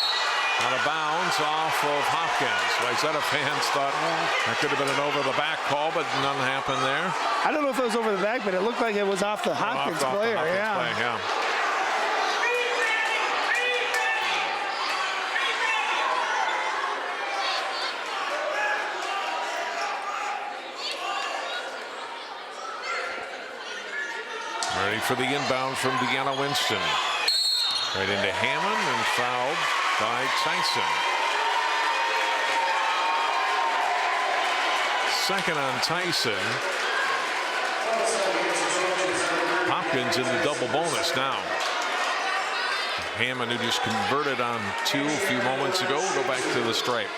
Out of bounds off of Hopkins. Wayzata fans thought that could have been an over-the-back call, but none happened there. I don't know if it was over the back, but it looked like it was off the Hopkins player. Yeah. Ready for the inbound from Deanna Winston. Right into Hammond and fouled by Tyson. Second on Tyson. Hopkins in the double bonus now. Hammond, who just converted on 2 a few moments ago, will go back to the stripe.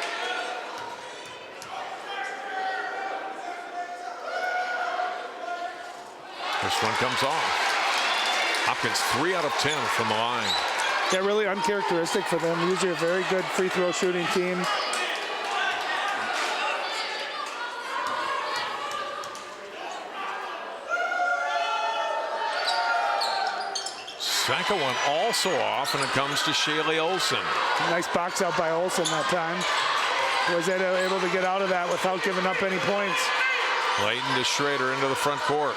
This one comes off. Hopkins 3 out of 10 from the line. Yeah, really uncharacteristic for them. Usually a very good free throw shooting team. Second one also off, and it comes to Shaylee Olsen. Nice box out by Olsen that time. Was able to get out of that without giving up any points. Layton to Schrader into the front court.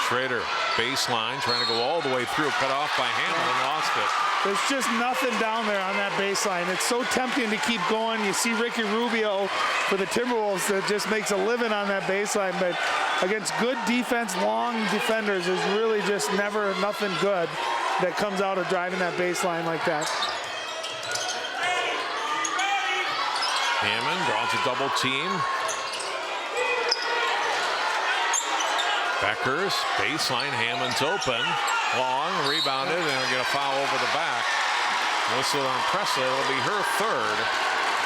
Schrader, baseline, trying to go all the way through, cut off by Hammond and lost it. There's just nothing down there on that baseline. It's so tempting to keep going. You see Ricky Rubio for the Timberwolves that just makes a living on that baseline, but against good defense, long defenders, there's really just never nothing good that comes out of driving that baseline like that. Hammond draws a double team. Bueckers, baseline, Hammond's open. Long, rebounded, and we'll get a foul over the back. Whistle on Presley, it'll be her third.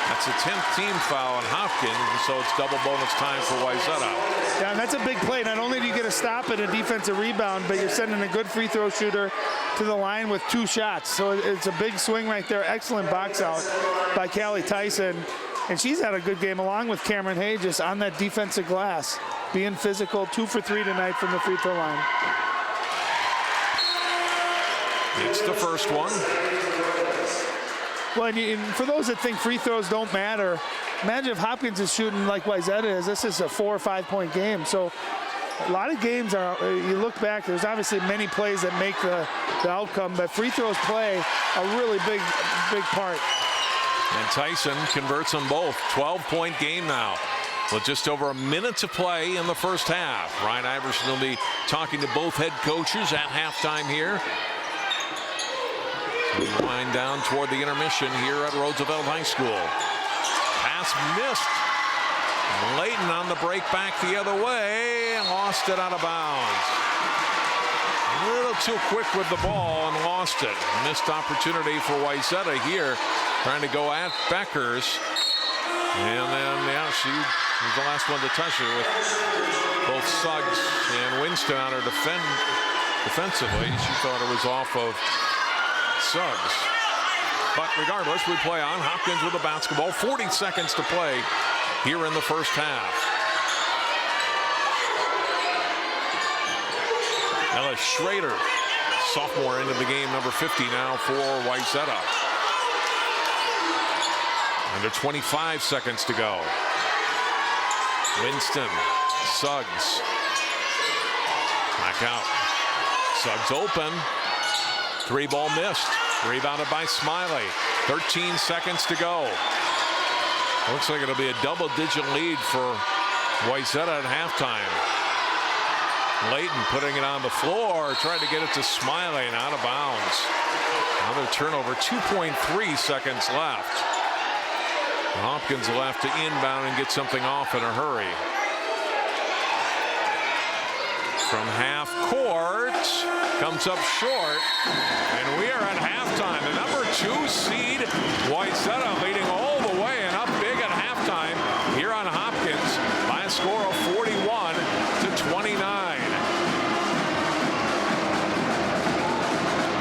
That's a 10th team foul on Hopkins, and so it's double bonus time for Wayzata. Yeah, and that's a big play. Not only do you get a stop and a defensive rebound, but you're sending a good free throw shooter to the line with 2 shots. So it's a big swing right there. Excellent box out by Callie Tyson. And she's had a good game along with Cameron Hay just on that defensive glass. Being physical, 2 for 3 tonight from the free throw line. It's the first one. Well, and for those that think free throws don't matter, imagine if Hopkins is shooting like Wayzata is. This is a 4 or 5 point game. So a lot of games are, you look back, there's obviously many plays that make the outcome, but free throws play a really big part. And Tyson converts them both. 12-point game now. With just over a minute to play in the first half. Ryan Iverson will be talking to both head coaches at halftime here. We wind down toward the intermission here at Roosevelt High School. Pass missed. Layton on the break back the other way and lost it out of bounds. A little too quick with the ball and lost it. Missed opportunity for Wayzata here, trying to go at Bueckers. And then, yeah, she was the last one to touch her with both Suggs and Winston on her defensively. She thought it was off of Suggs. But regardless, we play on. Hopkins with the basketball. 40 seconds to play here in the first half. Ella Schrader, sophomore, into the game, number 50 now for Wayzata. Under 25 seconds to go. Winston, Suggs. Back out. Suggs open. 3-ball missed. Rebounded by Smiley. 13 seconds to go. Looks like it'll be a double-digit lead for Wayzata at halftime. Layton putting it on the floor, trying to get it to Smiley and out of bounds. Another turnover, 2.3 seconds left. Hopkins will have to inbound and get something off in a hurry. from half court. Comes up short. And we are at halftime. The number 2 seed, Wayzata, leading all the way and up big at halftime here on Hopkins by a score of 41-29.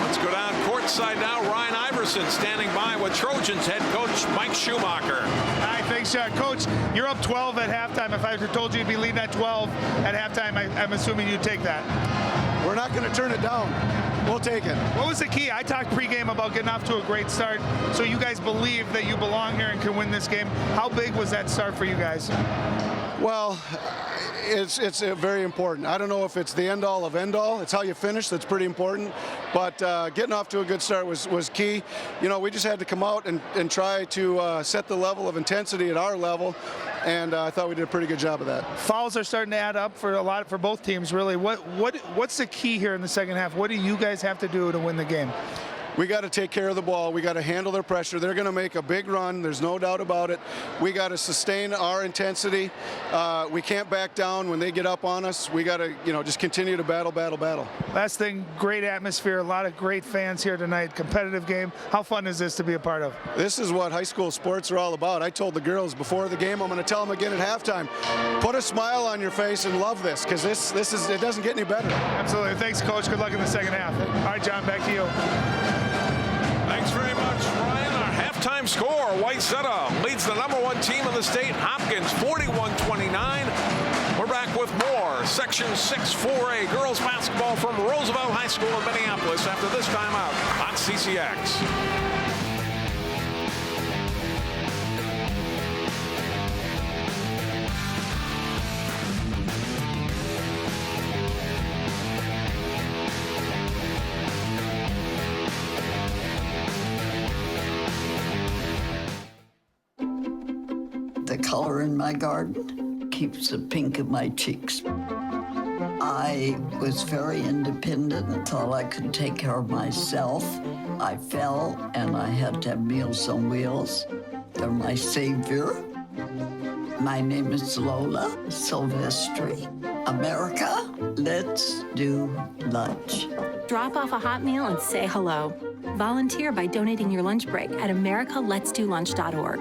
Let's go down courtside now. Ryan Iverson standing by with Trojans head coach Mike Schumacher. Hi, thanks, Coach. You're up 12 at halftime. If I had told you you'd be leading at 12 at halftime, I'm assuming you'd take that. We're not going to turn it down. We'll take it. What was the key? I talked pregame about getting off to a great start, so you guys believe that you belong here and can win this game. How big was that start for you guys? Well, it's very important. I don't know if it's the end-all of end-all. It's how you finish that's pretty important. But getting off to a good start was key. You know, we just had to come out and try to set the level of intensity at our level, and I thought we did a pretty good job of that. Fouls are starting to add up for both teams, really. What's the key here in the second half? What do you guys have to do to win the game? We got to take care of the ball. We got to handle their pressure. They're going to make a big run. There's no doubt about it. We got to sustain our intensity. We can't back down when they get up on us. We got to, just continue to battle. Last thing, great atmosphere. A lot of great fans here tonight. Competitive game. How fun is this to be a part of? This is what high school sports are all about. I told the girls before the game, I'm going to tell them again at halftime, put a smile on your face and love this, because it doesn't get any better. Absolutely. Thanks, Coach. Good luck in the second half. All right, John, back to you. Thanks very much, Ryan. Our halftime score, Wayzata leads the number 1 team in the state, Hopkins, 41-29. We're back with more Section 6 4A girls basketball from Roosevelt High School in Minneapolis after this timeout on CCX. The color in my garden keeps the pink in my cheeks. I was very independent and thought I could take care of myself. I fell and I had to have Meals on Wheels. They're my savior. My name is Lola Silvestri. America, let's do lunch. Drop off a hot meal and say hello. Volunteer by donating your lunch break at americaletsdolunch.org.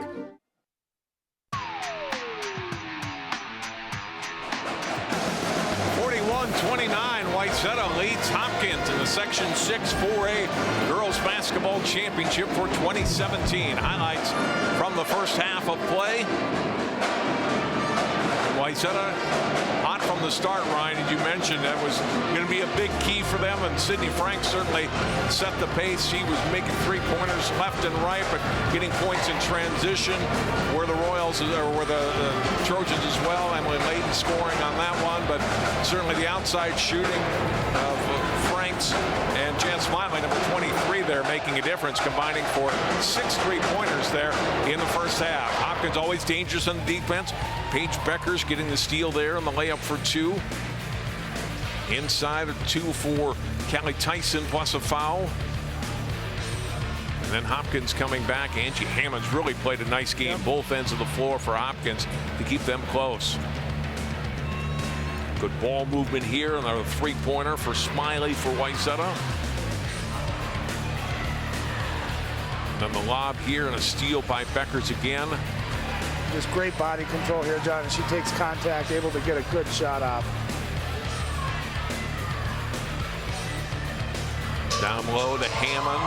29, Wayzata leads Hopkins in the Section 6 4A Girls Basketball Championship for 2017. Highlights from the first half of play. Wayzata hot from the start, Ryan, as you mentioned. That was going to be a big key for them, and Sydney Frank certainly set the pace. She was making three-pointers left and right, but getting points in transition where the Royals, or where the Trojans as well. Emily Layton scoring on that one, but certainly the outside shooting of Franks and Jan Smiley, number 23 there, making a difference, combining for 6 3-pointers there in the first half. Hopkins always dangerous on the defense. Paige Bueckers getting the steal there and the layup for 2. Inside of 2 for Callie Tyson plus a foul. And then Hopkins coming back. Angie Hammond's really played a nice game, both ends of the floor for Hopkins to keep them close. Good ball movement here, and a 3-pointer for Smiley for Wayzata. And then the lob here and a steal by Bueckers again. Just great body control here, John, and she takes contact, able to get a good shot off. Down low to Hammond.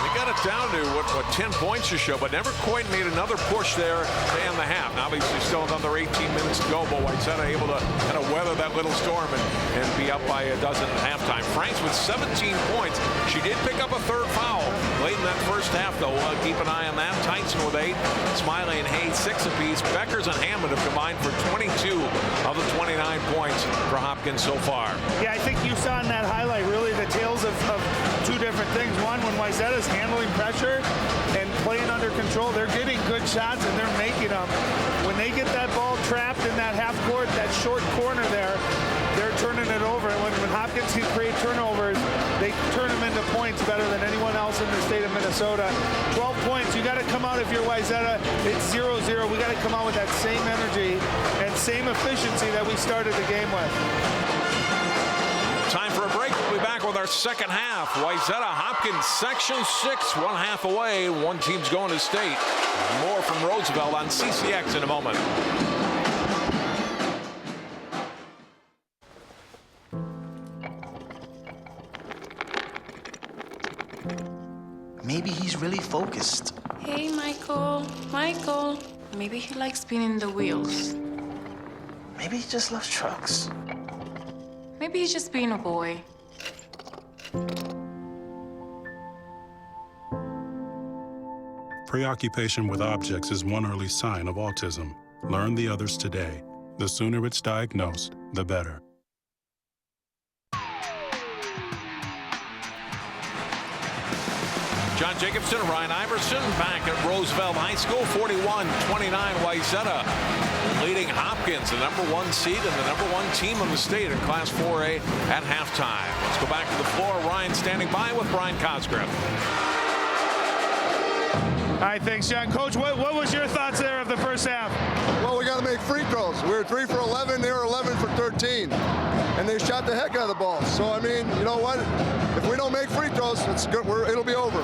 They got it down to what 10 points to show, but never quite made another push there to end the half. Now, obviously, still another 18 minutes to go, but Wayzata able to kind of weather that little storm and be up by a dozen at halftime. Franks with 17 points. She did pick up a 3rd foul late in that first half, though. Keep an eye on that. Tyson with 8, Smiley and Hayes 6 apiece. Bueckers and Hammond have combined for 22 of the 29 points for Hopkins so far. Yeah, I think you saw in that highlight really the tales of 2 different things. One, when Wayzata's handling pressure and playing under control, they're getting good shots and they're making them. When they get that ball trapped in that half court, that short corner there, they're turning it over. And when Hopkins can create turnovers, they turn them into points better than anyone else in the state of Minnesota. 12 points. You got to come out if you're Wayzata. It's 0-0. We got to come out with that same energy and same efficiency that we started the game with. with our second half. Wayzata Hopkins, Section 6, 1/2 away. One team's going to state. More from Roosevelt on CCX in a moment. Maybe he's really focused. Hey, Michael. Michael. Maybe he likes spinning the wheels. Maybe he just loves trucks. Maybe he's just being a boy. Preoccupation with objects is one early sign of autism. Learn the others today. The sooner it's diagnosed, the better. John Jacobson, Ryan Iverson back at Roosevelt High School, 41-29 Wayzata leading Hopkins, the #1 seed and the #1 team in the state in Class 4A at halftime. Let's go back to the floor. Ryan standing by with Brian Cosgrove. All right, thanks, John. Coach, what was your thoughts there of the first half? Well, we got to make free throws. We were 3 for 11. They were 11 for 13. And they shot the heck out of the ball. So, I mean, you know what? If we don't make free throws, it's good. It'll be over.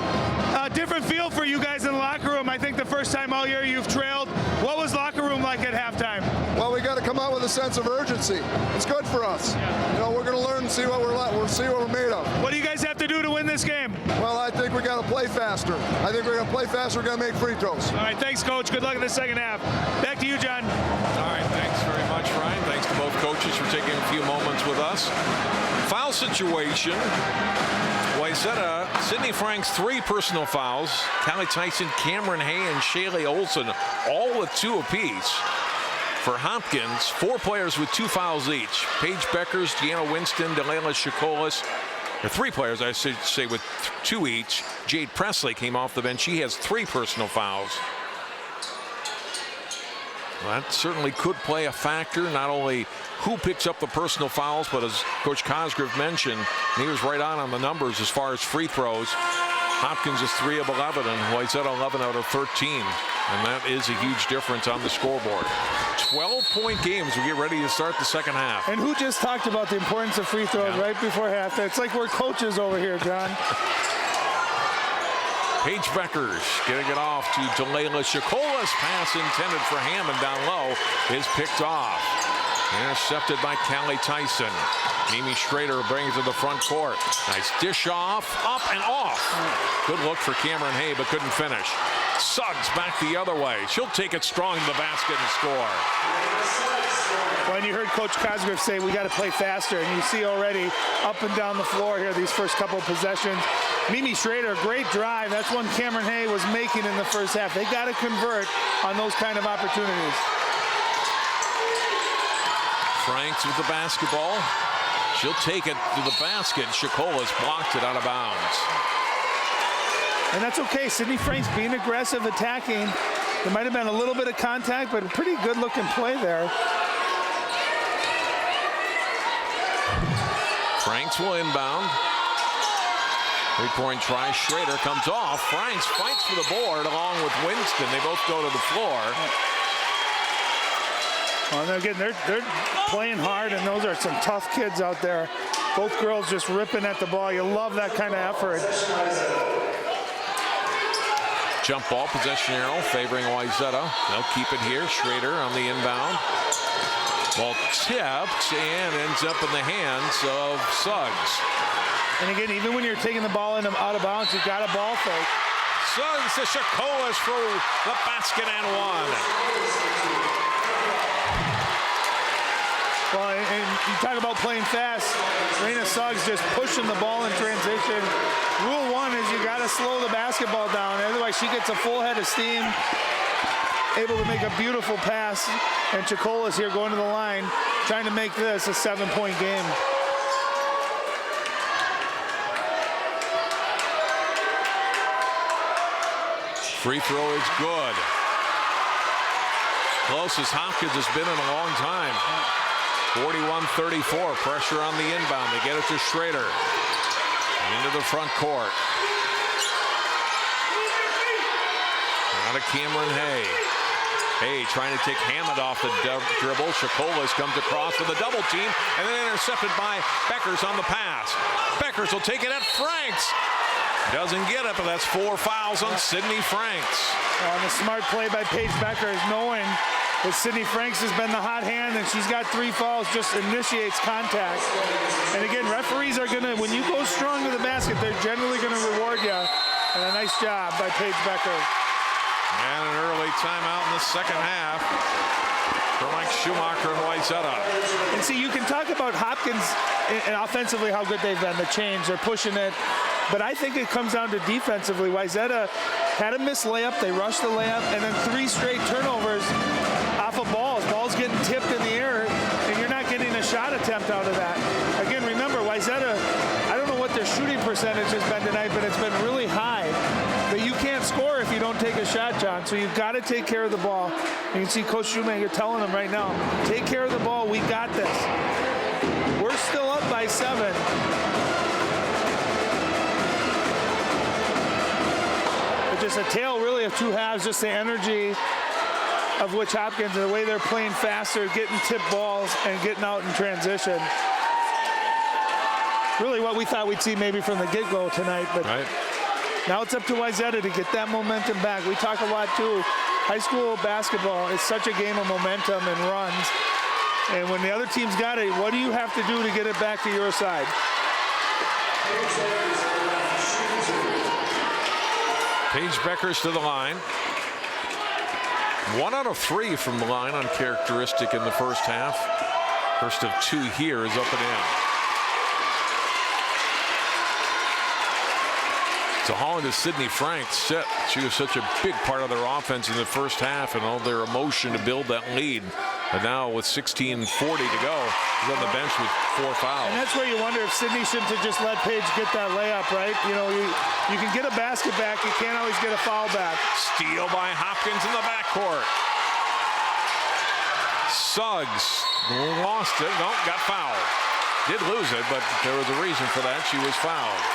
Different feel for you guys in the locker room. I think the first time all year you've trailed. What was locker room like at halftime? Well, we got to come out with a sense of urgency. It's good for us. You know, we're going to learn and see what we'll see what we're made of. What do you guys have to do to win this game? Well, I think we got to play faster. I think we're going to play faster. We're going to make free throws. All right, thanks, Coach. Good luck in the second half. Back to you, John. All right, thanks very much, Ryan. Thanks to both coaches for taking a few moments with us. Foul situation. Wayzata, Sydney Franks, 3 personal fouls. Callie Tyson, Cameron Hay, and Shaylee Olson, all with 2 apiece. For Hopkins, 4 players with 2 fouls each. Paige Bueckers, Deanna Winston, Delayla Shakolis, or 3 players, I should say, with 2 each. Jade Presley came off the bench. She has 3 personal fouls. Well, that certainly could play a factor, not only who picks up the personal fouls, but as Coach Cosgrove mentioned, and he was right on the numbers as far as free throws. Hopkins is 3 of 11, and Wayzata 11 out of 13. And that is a huge difference on the scoreboard. 12-point games. We get ready to start the second half. And who just talked about the importance of free throws right before halftime? It's like we're coaches over here, John. Paige Bueckers getting it off to Delayla Shakolis. Pass intended for Hammond down low is picked off. Intercepted by Callie Tyson. Mimi Schrader brings it to the front court. Nice dish off, up and off. Good look for Cameron Hay, but couldn't finish. Suggs back the other way. She'll take it strong to the basket and score. Well, and you heard Coach Cosgrove say we got to play faster, and you see already up and down the floor here these first couple of possessions. Mimi Schrader, great drive. That's one Cameron Hay was making in the first half. They got to convert on those kind of opportunities. Franks with the basketball. She'll take it to the basket. Shakolis blocked it out of bounds. And that's okay. Sydney Franks being aggressive, attacking. There might have been a little bit of contact, but a pretty good-looking play there. Franks will inbound. 3-point try. Schrader comes off. Franks fights for the board along with Winston. They both go to the floor. Well, again, they're playing hard, and those are some tough kids out there. Both girls just ripping at the ball. You love that kind of effort. Jump ball, possession arrow favoring Wayzata. They'll keep it here. Schrader on the inbound. Ball tipped and ends up in the hands of Suggs. And again, even when you're taking the ball out of bounds, you've got a ball fake. Suggs to Shakolis for the basket and one. Well, and you talk about playing fast. Raina Suggs just pushing the ball in transition. Rule 1 is you got to slow the basketball down. Otherwise, she gets a full head of steam. Able to make a beautiful pass. And Chacola's here going to the line, trying to make this a 7-point game. Free throw is good. Closest Hopkins has been in a long time. 41-34, pressure on the inbound. They get it to Schrader. Into the front court. Out of Cameron Hay. Hay trying to take Hammond off the dribble. Shakolas comes across with a double team and then intercepted by Bueckers on the pass. Bueckers will take it at Franks. Doesn't get it, but that's 4 fouls on Sydney Franks. On the smart play by Paige Bueckers, knowing that Sydney Franks has been the hot hand and she's got 3 fouls, just initiates contact. And again, referees are going to, when you go strong to the basket, they're generally going to reward you. And a nice job by Paige Bueckers. And an early timeout in the second half for Mike Schumacher and Wayzata. And see, you can talk about Hopkins and offensively how good they've been, the change, they're pushing it. But I think it comes down to defensively. Wayzata had a missed layup, they rushed the layup, and then 3 straight turnovers off of balls. Balls getting tipped in the air, and you're not getting a shot attempt out of that. Again, remember, Wayzata, I don't know what their shooting percentage has been tonight, but it's been really high. But you can't score if you don't take a shot, John. So you've got to take care of the ball. You can see Coach Schumacher telling them right now, take care of the ball, we got this. We're still up by 7. Just a tale really of 2 halves, just the energy of which Hopkins and the way they're playing faster, getting tipped balls and getting out in transition. Really what we thought we'd see maybe from the get-go tonight, but now it's up to Wayzata to get that momentum back. We talk a lot too, high school basketball is such a game of momentum and runs, and when the other team's got it, what do you have to do to get it back to your side? Paige Bueckers to the line. 1 out of 3 from the line uncharacteristic in the first half. First of 2 here is up and in. So Holland is Sydney Franks set. She was such a big part of their offense in the first half and all their emotion to build that lead. But now with 16:40 to go, he's on the bench with 4 fouls. And that's where you wonder if Sydney shouldn't have just let Paige get that layup, right? You know, you can get a basket back, you can't always get a foul back. Steal by Hopkins in the backcourt. Suggs lost it. No, got fouled. Did lose it, but there was a reason for that. She was fouled.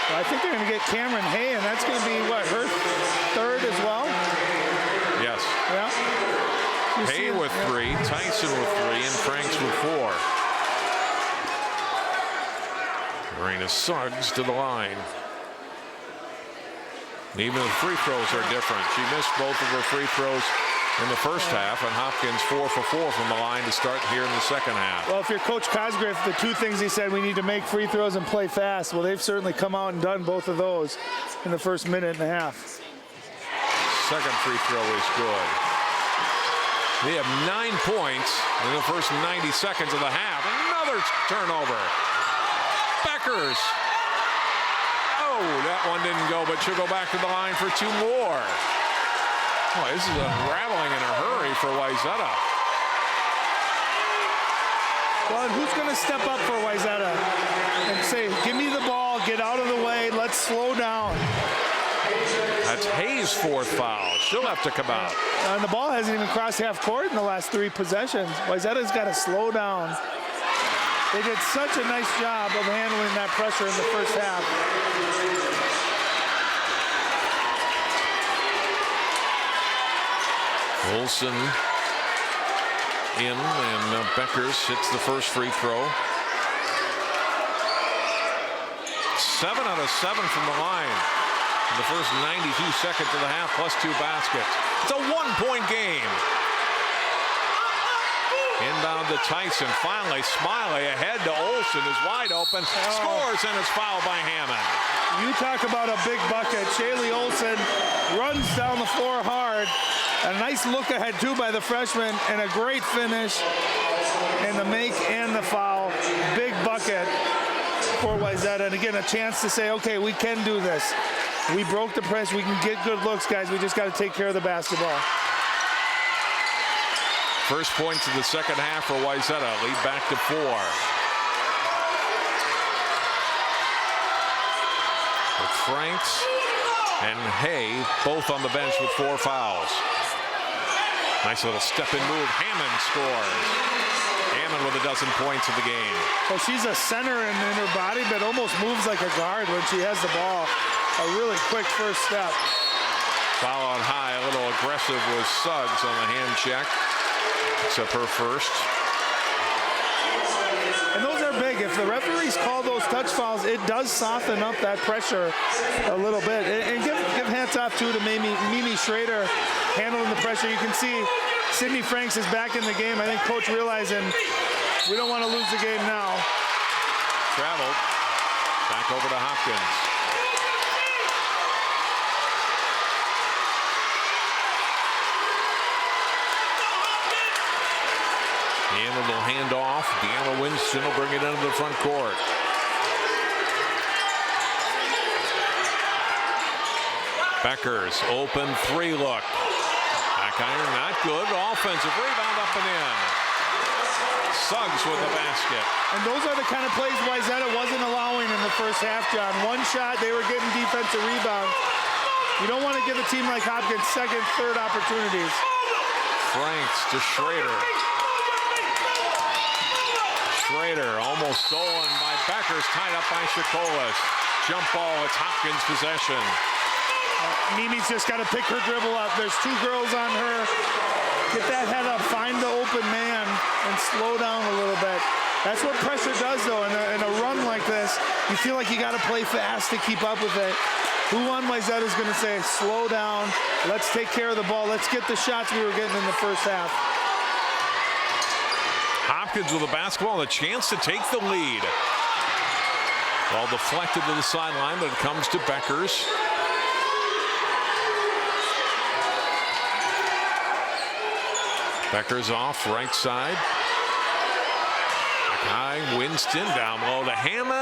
Well, I think they're going to get Cameron Hay, and that's going to be, what, her 3rd as well? Yes. Yeah. Hay with 3, Tyson with 3, and Franks with 4. Marina Suggs to the line. Even the free throws are different. She missed both of her free throws in the first half, and Hopkins 4 for 4 from the line to start here in the second half. Well, if you're Coach Cosgrave, the 2 things he said, we need to make free throws and play fast. Well, they've certainly come out and done both of those in the first minute and a half. Second free throw is good. They have 9 points in the first 90 seconds of the half. Another turnover. Bueckers. Oh, that one didn't go, but she'll go back to the line for 2 more. Boy, this is unraveling in a hurry for Wayzata. Well, and who's going to step up for Wayzata and say, give me the ball, get out of the way, let's slow down. That's Hayes' 4th foul. She'll have to come out. And the ball hasn't even crossed half court in the last 3 possessions. Wayzata's got to slow down. They did such a nice job of handling that pressure in the first half. Olsen in, and Bueckers hits the first free throw. 7 out of 7 from the line in the first 92 seconds of the half, plus 2 baskets. It's a 1-point game. Inbound to Tyson. Finally, Smiley ahead to Olsen, is wide open. Scores, and is fouled by Hammond. You talk about a big bucket. Shaylee Olsen runs down the floor hard. A nice look ahead, too, by the freshman, and a great finish in the make and the foul. Big bucket for Wayzata. And again, a chance to say, okay, we can do this. We broke the press. We can get good looks, guys. We just got to take care of the basketball. First points of the second half for Wayzata. Lead back to 4. With Franks and Hay both on the bench with 4 fouls. Nice little step-in move. Hammond scores. Hammond with 12 points of the game. Well, she's a center in her body, but almost moves like a guard when she has the ball. A really quick first step. Foul out high, a little aggressive was Suggs on the hand check. Except her first. And those are big. If the referees call those touch fouls, it does soften up that pressure a little bit. And give hats off, too, to Mimi Schrader handling the pressure. You can see Sydney Franks is back in the game. I think Coach realizing we don't want to lose the game now. Traveled. Back over to Hopkins. Deanna will hand off. Deanna Winston will bring it into the front court. Bueckers, open three look. Back iron, not good. Offensive rebound up and in. Suggs with the basket. And those are the kind of plays Wayzata wasn't allowing in the first half, John. One shot, they were getting defensive rebounds. You don't want to give a team like Hopkins second, third opportunities. Franks to Schrader. Schrader almost stolen by Bueckers, tied up by Shakolis. Jump ball, it's Hopkins' possession. Mimi's just got to pick her dribble up. There's two girls on her. Get that head up, find the open man, and slow down a little bit. That's what pressure does, though. In a run like this, you feel like you got to play fast to keep up with it. Who on Wayzata is going to say, slow down, let's take care of the ball, let's get the shots we were getting in the first half. Hopkins with the basketball and a chance to take the lead. Ball deflected to the sideline, but it comes to Bueckers. Bueckers off, right side. Back high, Winston down low to Hammond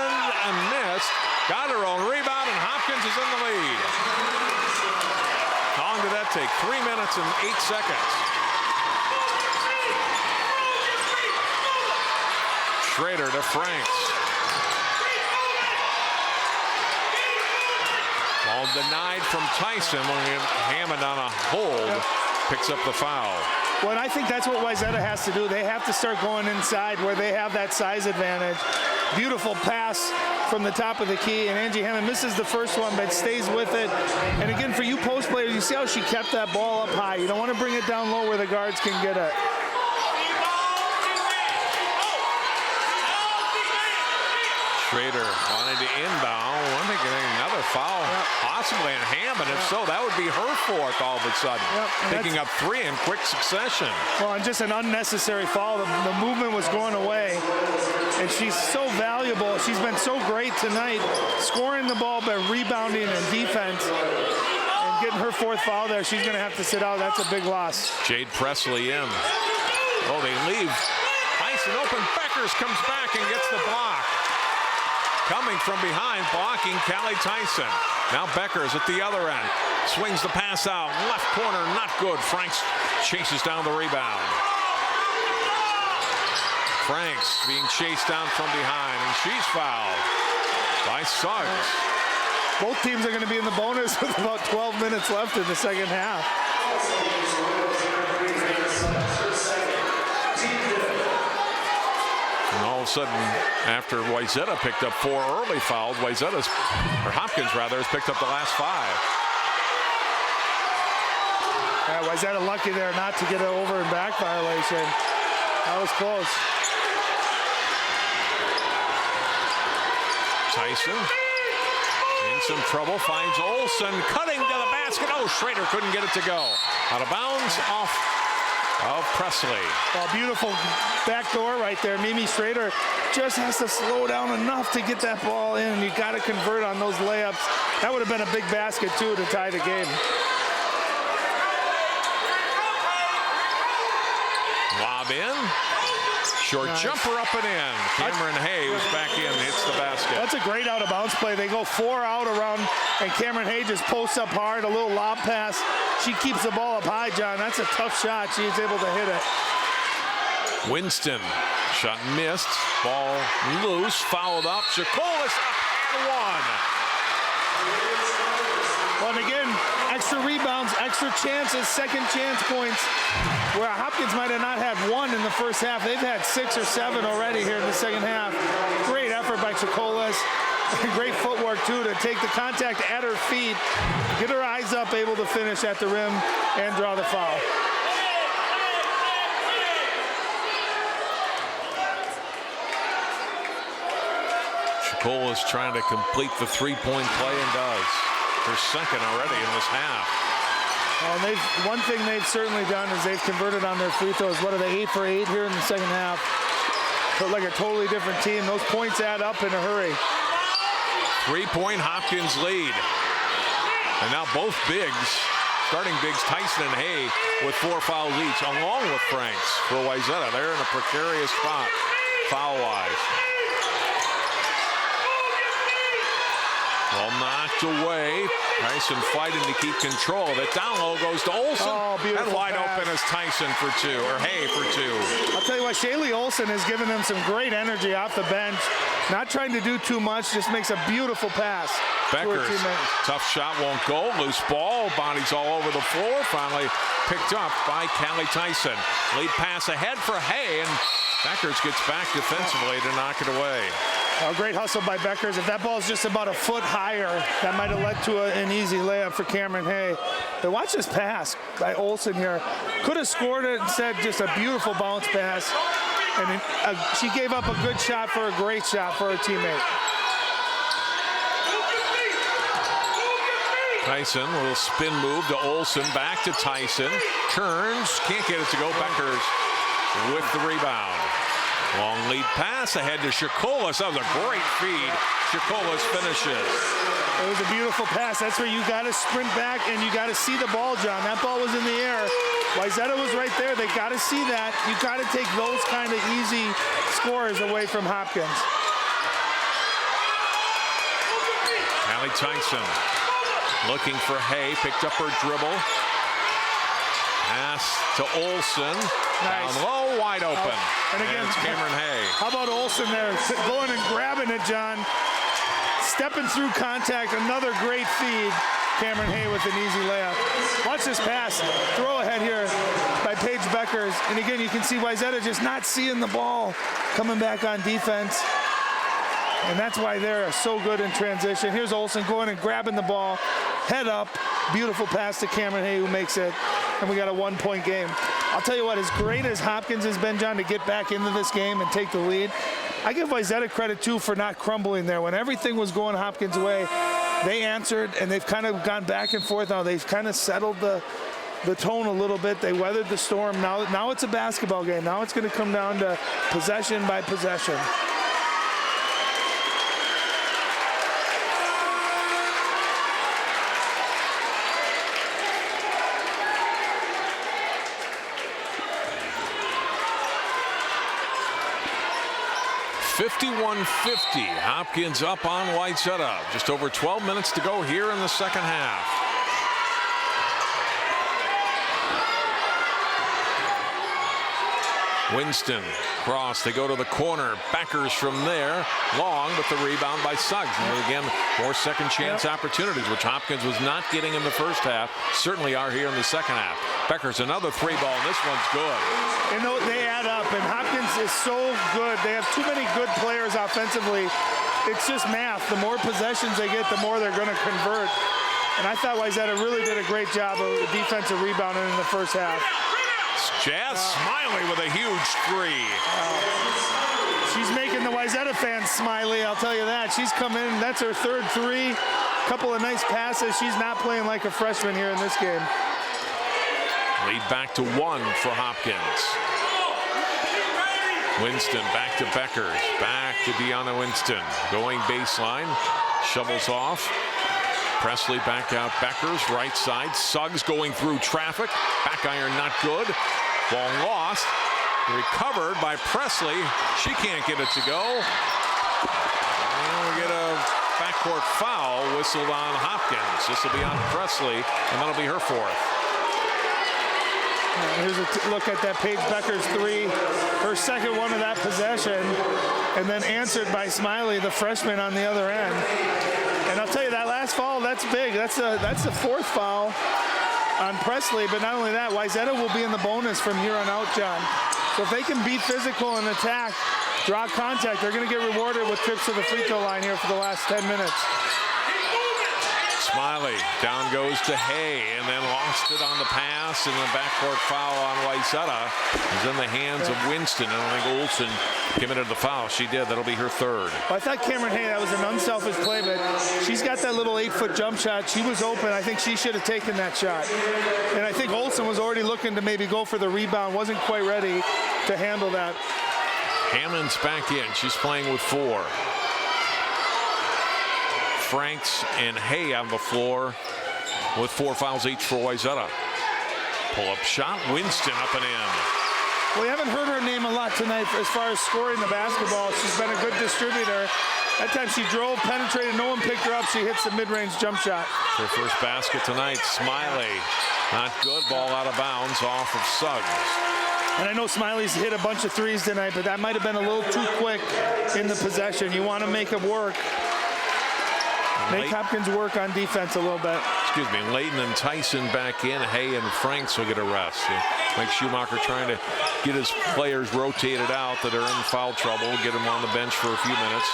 and missed. Got her own rebound, and Hopkins is in the lead. How long did that take? 3 minutes and 8 seconds. Schrader to Franks. Ball denied from Tyson when Hammond on a hold picks up the foul. Well, and I think that's what Wayzata has to do. They have to start going inside where they have that size advantage. Beautiful pass from the top of the key, and Angie Hammond misses the first one, but stays with it. And again, for you post players, you see how she kept that ball up high. You don't want to bring it down low where the guards can get it. Schrader wanted to inbound. I think another foul, possibly on Hammond. If so, that would be her fourth all of a sudden. Picking up three in quick succession. Well, and just an unnecessary foul. The movement was going away. And she's so valuable. She's been so great tonight, scoring the ball, but rebounding and defense. And getting her fourth foul there, she's going to have to sit out. That's a big loss. Jade Presley in. Oh, they leave. Tyson open. Bueckers comes back and gets the block. Coming from behind, blocking Callie Tyson. Now Bueckers at the other end. Swings the pass out. Left corner, not good. Franks chases down the rebound. Franks being chased down from behind, and she's fouled by Suggs. Both teams are going to be in the bonus with about 12 minutes left in the second half. And all of a sudden, after Wayzata picked up 4 early fouls, Hopkins rather, has picked up the last 5. Yeah, Wayzata lucky there not to get an over and back violation. That was close. Tyson in some trouble, finds Olsen, cutting to the basket. Oh, Schrader couldn't get it to go. Out of bounds, off of Presley. Well, beautiful back door right there. Mimi Schrader just has to slow down enough to get that ball in. You got to convert on those layups. That would have been a big basket, too, to tie the game. Lob in. Short jumper up and in. Cameron Hay was back in, hits the basket. That's a great out-of-bounds play. They go 4 out around, and Cameron Hay just posts up hard, a little lob pass. She keeps the ball up high, John. That's a tough shot. She's able to hit it. Winston, shot missed. Ball loose, fouled up. Shakolis up and one. Well, and again, extra rebounds, extra chances, second chance points, where Hopkins might have not had 1 in the first half. They've had 6 or 7 already here in the second half. Great effort by Shakolis. Great footwork, too, to take the contact at her feet, get her eyes up, able to finish at the rim and draw the foul. Cole is trying to complete the three-point play and does. Her second already in this half. And one thing they've certainly done is they've converted on their free throws. What are they, 8 for 8 here in the second half? So like a totally different team. Those points add up in a hurry. 3-point Hopkins lead. And now both bigs, starting bigs Tyson and Hay with 4 fouls each, along with Franks for Wayzata. They're in a precarious spot foul-wise. Well, knocked away. Tyson fighting to keep control of it. Down low goes to Olsen. Oh, beautiful and wide pass. open is Tyson for 2, or Hay for 2. I'll tell you what, Shaylee Olsen has given them some great energy off the bench. Not trying to do too much, just makes a beautiful pass. Bueckers, tough shot won't go. Loose ball, bodies all over the floor. Finally picked up by Callie Tyson. Lead pass ahead for Hay, and Bueckers gets back defensively to knock it away. A great hustle by Bueckers. If that ball is just about a foot higher, that might have led to an easy layup for Cameron Hay. But watch this pass by Olsen here. Could have scored it, instead just a beautiful bounce pass. And she gave up a good shot for a great shot for her teammate. Tyson, a little spin move to Olsen, back to Tyson. Turns, can't get it to go. Bueckers with the rebound. Long lead pass ahead to Shakolis. That was a great feed. Shakolis finishes. It was a beautiful pass. That's where you got to sprint back and you got to see the ball, John. That ball was in the air. Wayzata was right there. They got to see that. You got to take those kind of easy scores away from Hopkins. Callie Tyson looking for Hay. Picked up her dribble. Pass to Olsen. Nice. Down low, wide open. And again, it's Cameron Hay. How about Olsen there, going and grabbing it, John. Stepping through contact, another great feed. Cameron Hay with an easy layup. Watch this pass. Throw ahead here by Paige Bueckers. And again, you can see Wayzata just not seeing the ball coming back on defense. And that's why they're so good in transition. Here's Olsen going and grabbing the ball. Head up. Beautiful pass to Cameron Hay, who makes it. And we got a 1-point game. I'll tell you what, as great as Hopkins has been, John, to get back into this game and take the lead, I give Wayzata credit, too, for not crumbling there. When everything was going Hopkins' way, they answered, and they've kind of gone back and forth. Now they've kind of settled the tone a little bit. They weathered the storm. Now it's a basketball game. Now it's going to come down to possession by possession. $51-50. Hopkins up on Wayzata. Just over 12 minutes to go here in the second half. Winston cross. They go to the corner. Bueckers from there. Long, but the rebound by Suggs. And again, more second chance opportunities, which Hopkins was not getting in the first half. Certainly are here in the second half. Bueckers another 3 ball, and this one's good. And they add up, and Hopkins is so good. They have too many good players offensively. It's just math. The more possessions they get, the more they're going to convert. And I thought Wayzata really did a great job of defensive rebounding in the first half. Jazz Smiley with a huge 3. She's making the Wayzata fans smiley, I'll tell you that. She's come in, that's her 3rd 3. Couple of nice passes. She's not playing like a freshman here in this game. Lead back to 1 for Hopkins. Winston back to Bueckers. Back to Deanna Winston. Going baseline. Shovels off. Presley back out. Bueckers right side. Suggs going through traffic. Back iron not good. Ball lost. Recovered by Presley. She can't get it to go. And we get a backcourt foul whistled on Hopkins. This will be on Presley, and that'll be her 4th. Here's a look at that Paige Bueckers 3, her second one of that possession, and then answered by Smiley, the freshman, on the other end. And I'll tell you, that last foul, that's big. That's the 4th foul on Presley. But not only that, Wayzata will be in the bonus from here on out, John. So if they can be physical and attack, draw contact, they're going to get rewarded with trips to the free throw line here for the last 10 minutes. Smiley, down goes to Hay, and then lost it on the pass, and the backcourt foul on Wayzata is in the hands of Winston. I don't think Olsen committed the foul. She did. That'll be her third. Well, I thought Cameron Hay, that was an unselfish play, but she's got that little 8-foot jump shot. She was open. I think she should have taken that shot. And I think Olsen was already looking to maybe go for the rebound, wasn't quite ready to handle that. Hammond's back in. She's playing with 4. Franks and Hay on the floor with 4 fouls each for Wayzata. Pull-up shot, Winston up and in. Well, we haven't heard her name a lot tonight as far as scoring the basketball. She's been a good distributor. That time she drove, penetrated, no one picked her up. She hits the mid-range jump shot. Her first basket tonight, Smiley. Not good, ball out of bounds off of Suggs. And I know Smiley's hit a bunch of threes tonight, but that might have been a little too quick in the possession. You want to make it work. Make Hopkins work on defense a little bit. Excuse me, Layton and Tyson back in. Hay and Franks will get a rest. Mike Schumacher trying to get his players rotated out that are in foul trouble, get them on the bench for a few minutes.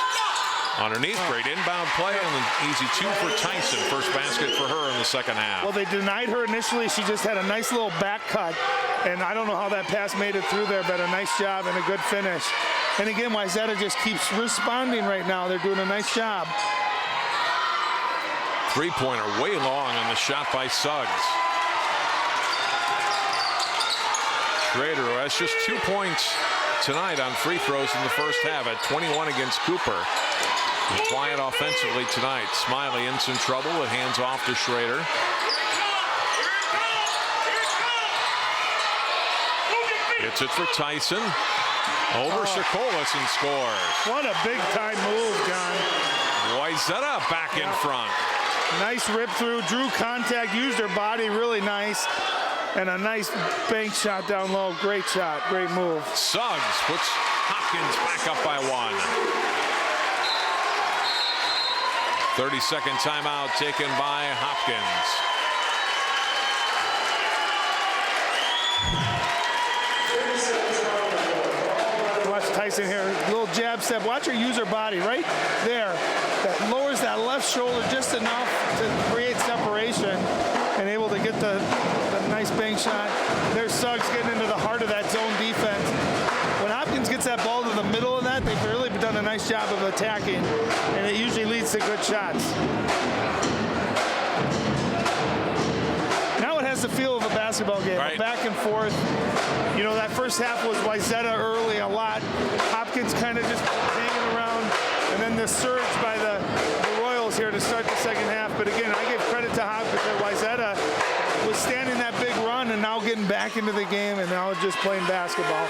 Underneath, great inbound play, and an easy 2 for Tyson. First basket for her in the second half. Well, they denied her initially. She just had a nice little back cut, and I don't know how that pass made it through there, but a nice job and a good finish. And again, Wayzata just keeps responding right now. They're doing a nice job. Three-pointer way long on the shot by Suggs. Schrader has just 2 points tonight on free throws in the first half at 21 against Cooper. And quiet offensively tonight. Smiley in some trouble with hands off to Schrader. Gets it for Tyson. Over Sikolis and scores. What a big-time move, John. Wayzata back in front. Nice rip through, drew contact, used her body really nice, and a nice bank shot down low. Great shot, great move. Suggs puts Hopkins back up by 1. 30-second timeout taken by Hopkins. Watch Tyson here, little jab step. Watch her use her body right there. That lowers that left shoulder just enough to create separation and able to get the nice bank shot. There's Suggs getting into the heart of that zone defense. When Hopkins gets that ball to the middle of that, they've really done a nice job of attacking, and it usually leads to good shots. Now it has the feel of a basketball game, right. Back and forth. You know, that first half was Wayzata early a lot. Hopkins kind of just hanging around, and then the surge by the Royals here to start the second half. But again, I give credit to Hopkins that Wayzata was standing that big run and now getting back into the game and now just playing basketball.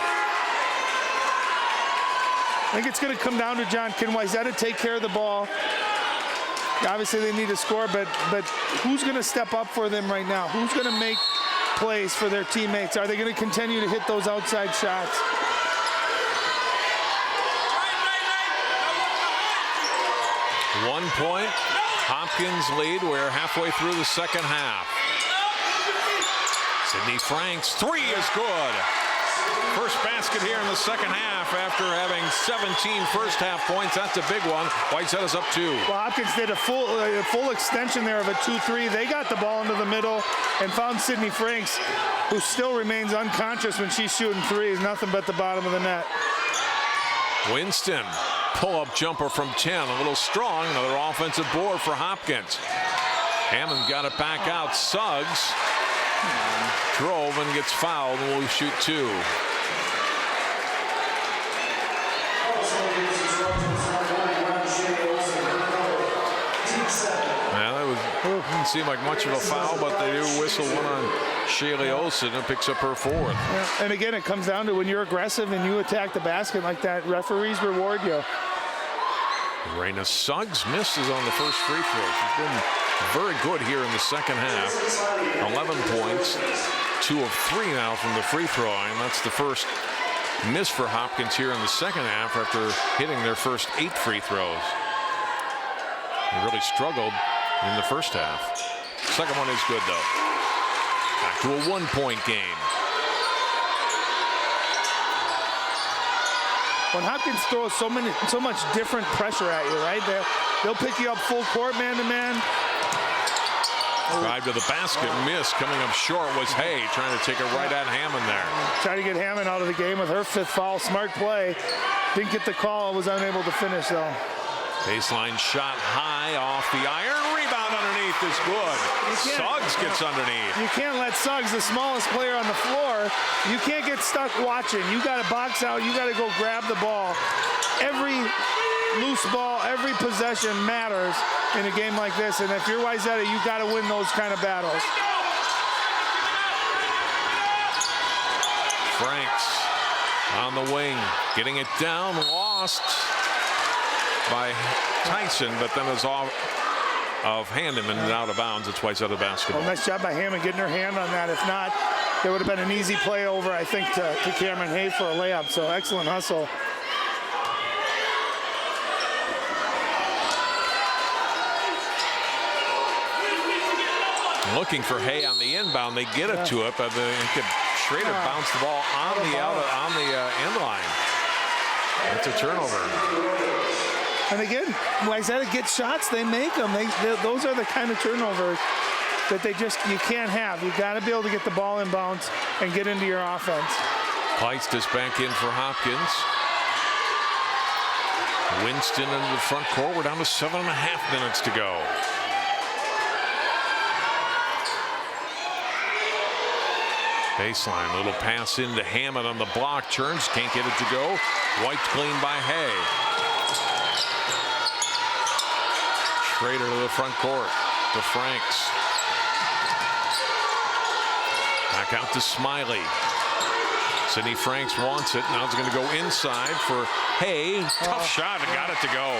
I think it's going to come down to, John, can Wayzata take care of the ball? Obviously they need to score, but who's going to step up for them right now? Who's going to make plays for their teammates? Are they going to continue to hit those outside shots? One point, Hopkins lead. We're halfway through the second half. Sydney Franks, 3 is good. First basket here in the second half after having 17 first half points. That's a big one. Wayzata's up 2. Well, Hopkins did a full extension there of a 2-3. They got the ball into the middle and found Sydney Franks, who still remains unconscious when she's shooting threes. Nothing but the bottom of the net. Winston, pull-up jumper from 10. A little strong. Another offensive board for Hopkins. Hammond got it back out. Suggs drove and gets fouled, and will shoot 2. Didn't seem like much of a foul, but they do whistle one on Shaylee Olsen, who picks up her 4th. Yeah, and again, it comes down to when you're aggressive and you attack the basket like that, referees reward you. Raina Suggs misses on the first free throw. She's been very good here in the second half. 11 points, 2 of 3 now from the free throw line. That's the first miss for Hopkins here in the second half after hitting their first 8 free throws. They really struggled in the first half. Second one is good, though. Back to a 1-point game. when Hopkins throws so much different pressure at you, right? They'll pick you up full court, man-to-man. Drive to the basket, miss. Coming up short was Hay, trying to take it right at Hammond there. Trying to get Hammond out of the game with her 5th foul. Smart play. Didn't get the call, was unable to finish though. Baseline shot high off the iron. Rebound underneath is good. Suggs gets underneath. You can't let Suggs, the smallest player on the floor, you can't get stuck watching. You got to box out. You got to go grab the ball. Every loose ball, every possession matters in a game like this. And if you're Wayzata, you got to win those kind of battles. Franks on the wing, getting it down, lost by Tyson, but then is off of Handeman and out of bounds. It's Wayzata basketball. Well, nice job by Hammond getting her hand on that. If not, it would have been an easy play over, I think, to Cameron Hay for a layup. So excellent hustle. Looking for Hay on the inbound. They get it to it, but Schrader bounced the ball on the end line. It's a turnover. And again, Wayzata gets shots, they make them. Those are the kind of turnovers that you can't have. You got to be able to get the ball in bounds and get into your offense. Kleist is back in for Hopkins. Winston in the front court. We're down to 7.5 minutes to go. Baseline, little pass into Hammond on the block. Turns, can't get it to go. Wiped clean by Hay. Schrader to the front court to Franks. Back out to Smiley. Sydney Franks wants it. Now it's going to go inside for Hay. Tough shot and got it to go.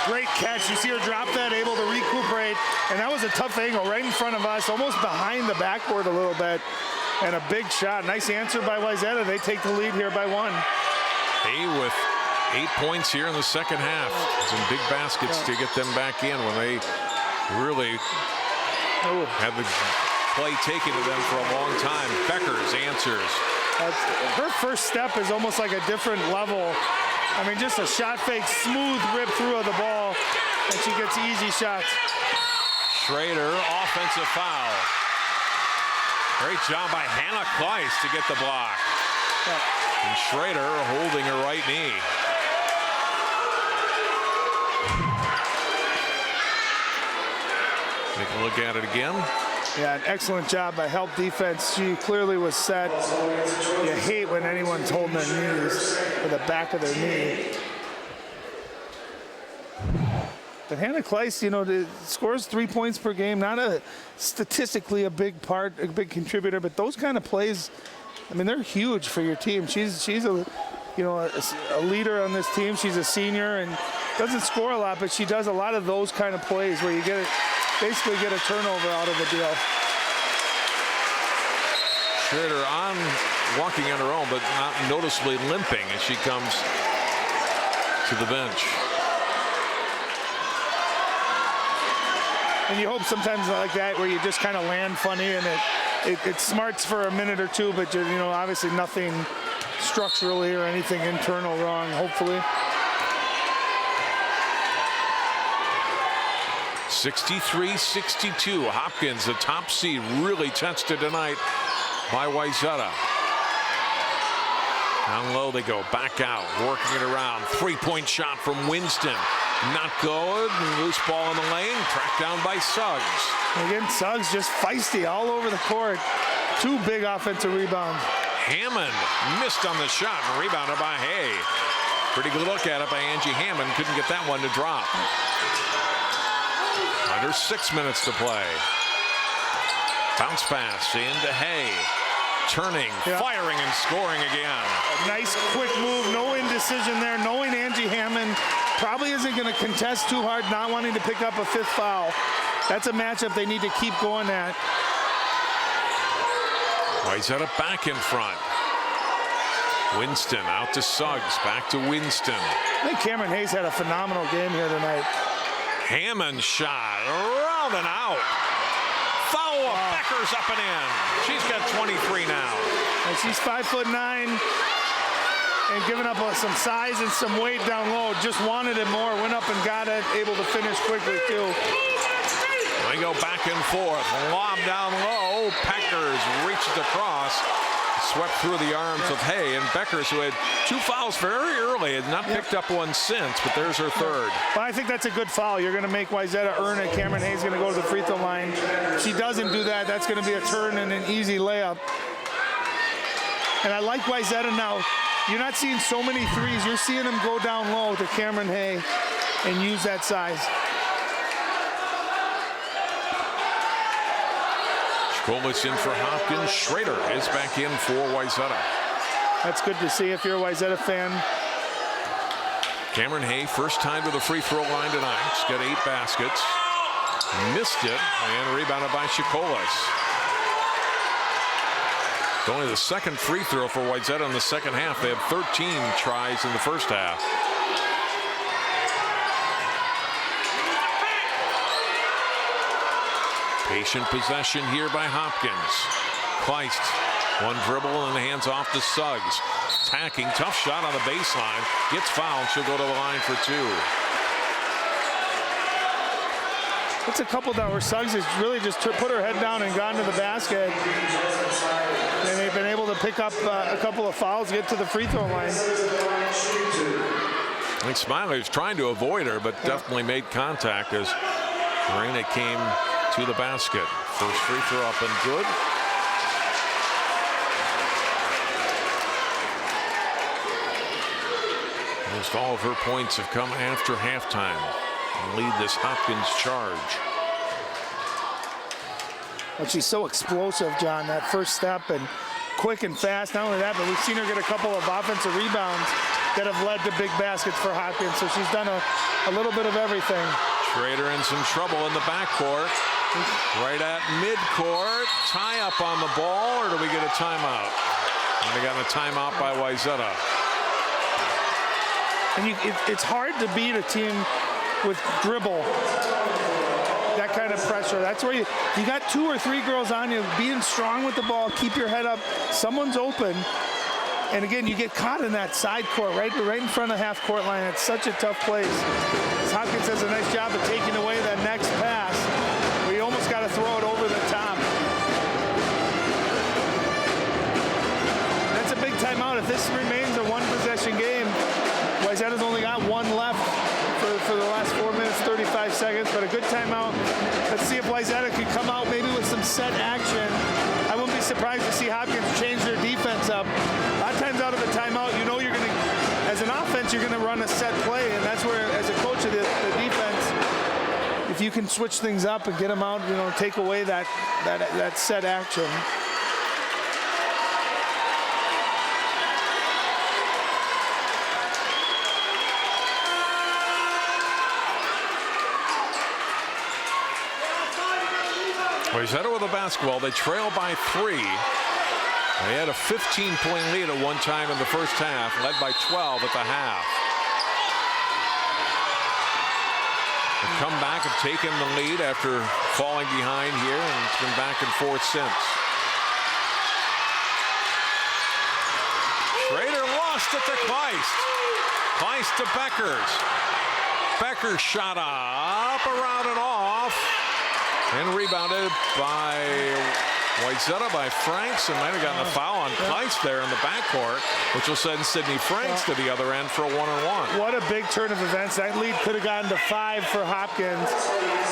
Great catch. You see her drop that, able to recuperate. And that was a tough angle right in front of us, almost behind the backboard a little bit. And a big shot. Nice answer by Wayzata. They take the lead here by 1. Hay with 8 points here in the second half. Some big baskets to get them back in when they really had the play taken to them for a long time. Bueckers answers. Her first step is almost like a different level. I mean, just a shot fake, smooth rip through of the ball, and she gets easy shots. Schrader, offensive foul. Great job by Hannah Kleist to get the block. And Schrader holding her right knee. Take a look at it again. Yeah, an excellent job by help defense. She clearly was set. You hate when anyone's holding their knees or the back of their knee. But Hannah Kleist, scores 3 points per game. Not statistically a big contributor, but those kind of plays, I mean, they're huge for your team. She's a leader on this team. She's a senior and doesn't score a lot, but she does a lot of those kind of plays where you basically get a turnover out of the deal. Schrader walking on her own, but not noticeably limping as she comes to the bench. And you hope sometimes like that where you just kind of land funny and it smarts for a minute or two, but obviously nothing structurally or anything internal wrong, hopefully. 63-62. Hopkins, the top seed, really tested tonight by Wayzata. Down low they go, back out, working it around. 3-point shot from Winston. Not good. Loose ball in the lane. Tracked down by Suggs. Again, Suggs just feisty all over the court. 2 big offensive rebounds. Hammond missed on the shot and rebounded by Hay. Pretty good look at it by Angie Hammond. Couldn't get that one to drop. Under 6 minutes to play. Bounce pass into Hay. Turning, firing, and scoring again. A nice quick move. No indecision there. Knowing Angie Hammond probably isn't going to contest too hard, not wanting to pick up a 5th foul. That's a matchup they need to keep going at. Wayzata back in front. Winston out to Suggs. Back to Winston. I think Cameron Hayes had a phenomenal game here tonight. Hammond shot. Around and out. Foul. Bueckers up and in. She's got 23 now. And she's 5'9". and giving up some size and some weight down low. Just wanted it more, went up and got it, able to finish quickly too. They go back and forth, lob down low. Bueckers reaches across, swept through the arms of Hay, and Bueckers, who had 2 fouls very early, has not picked up one since, but there's her third. Well, I think that's a good foul. You're going to make Wayzata earn it. Cameron Hay's going to go to the free throw line. If she doesn't do that, that's going to be a turn and an easy layup. And I like Wayzata now. You're not seeing so many threes. You're seeing them go down low to Cameron Hay and use that size. Colas in for Hopkins. Schrader is back in for Wayzata. That's good to see if you're a Wayzata fan. Cameron Hay, first time to the free throw line tonight. She's got 8 baskets. Missed it, and rebounded by Colas. It's only the second free throw for Wayzata in the second half. They have 13 tries in the first half. Patient possession here by Hopkins. Kleist, one dribble and hands off to Suggs. Attacking, tough shot on the baseline. Gets fouled, she'll go to the line for 2. It's a couple that where Suggs has really just put her head down and gone to the basket. And they've been able to pick up a couple of fouls, get to the free throw line. I think Smiley was trying to avoid her, but definitely made contact as Marina came to the basket. First free throw up and good. Almost all of her points have come after halftime and lead this Hopkins charge. But she's so explosive, John, that first step, and quick and fast. Not only that, but we've seen her get a couple of offensive rebounds that have led to big baskets for Hopkins. So she's done a little bit of everything. Schrader in some trouble in the backcourt. Right at midcourt. Tie up on the ball, or do we get a timeout? And we got a timeout by Wayzata. And it's hard to beat a team with dribble. That kind of pressure. That's where you got 2 or 3 girls on you, being strong with the ball, keep your head up. Someone's open. And again, you get caught in that side court, right in front of half court line. It's such a tough place. Hopkins does a nice job of taking away that next pass. We almost got to throw it over the top. That's a big timeout. If this remains a 1-possession game, Wayzata's only got 1 left for the last 4 minutes, 35 seconds, but a good timeout. Let's see if Wayzata can come out maybe with some set action. I wouldn't be surprised to see Hopkins change their defense up. A lot of times out of the timeout, you know you're going to, as an offense, you're going to run a set play, and that's where, as a coach of the defense, if you can switch things up and get them out, you know, take away that set action. Wayzata with the basketball. They trail by 3. They had a 15-point lead at one time in the first half, led by 12 at the half. They've come back and taken the lead after falling behind here, and it's been back and forth since. Schrader lost it to Kleist. Kleist to Bueckers. Bueckers shot up, around and off. And rebounded by Wayzata by Franks, and might have gotten a foul on Kleist there in the backcourt, which will send Sydney Franks to the other end for a 1-on-1. What a big turn of events. That lead could have gotten to 5 for Hopkins,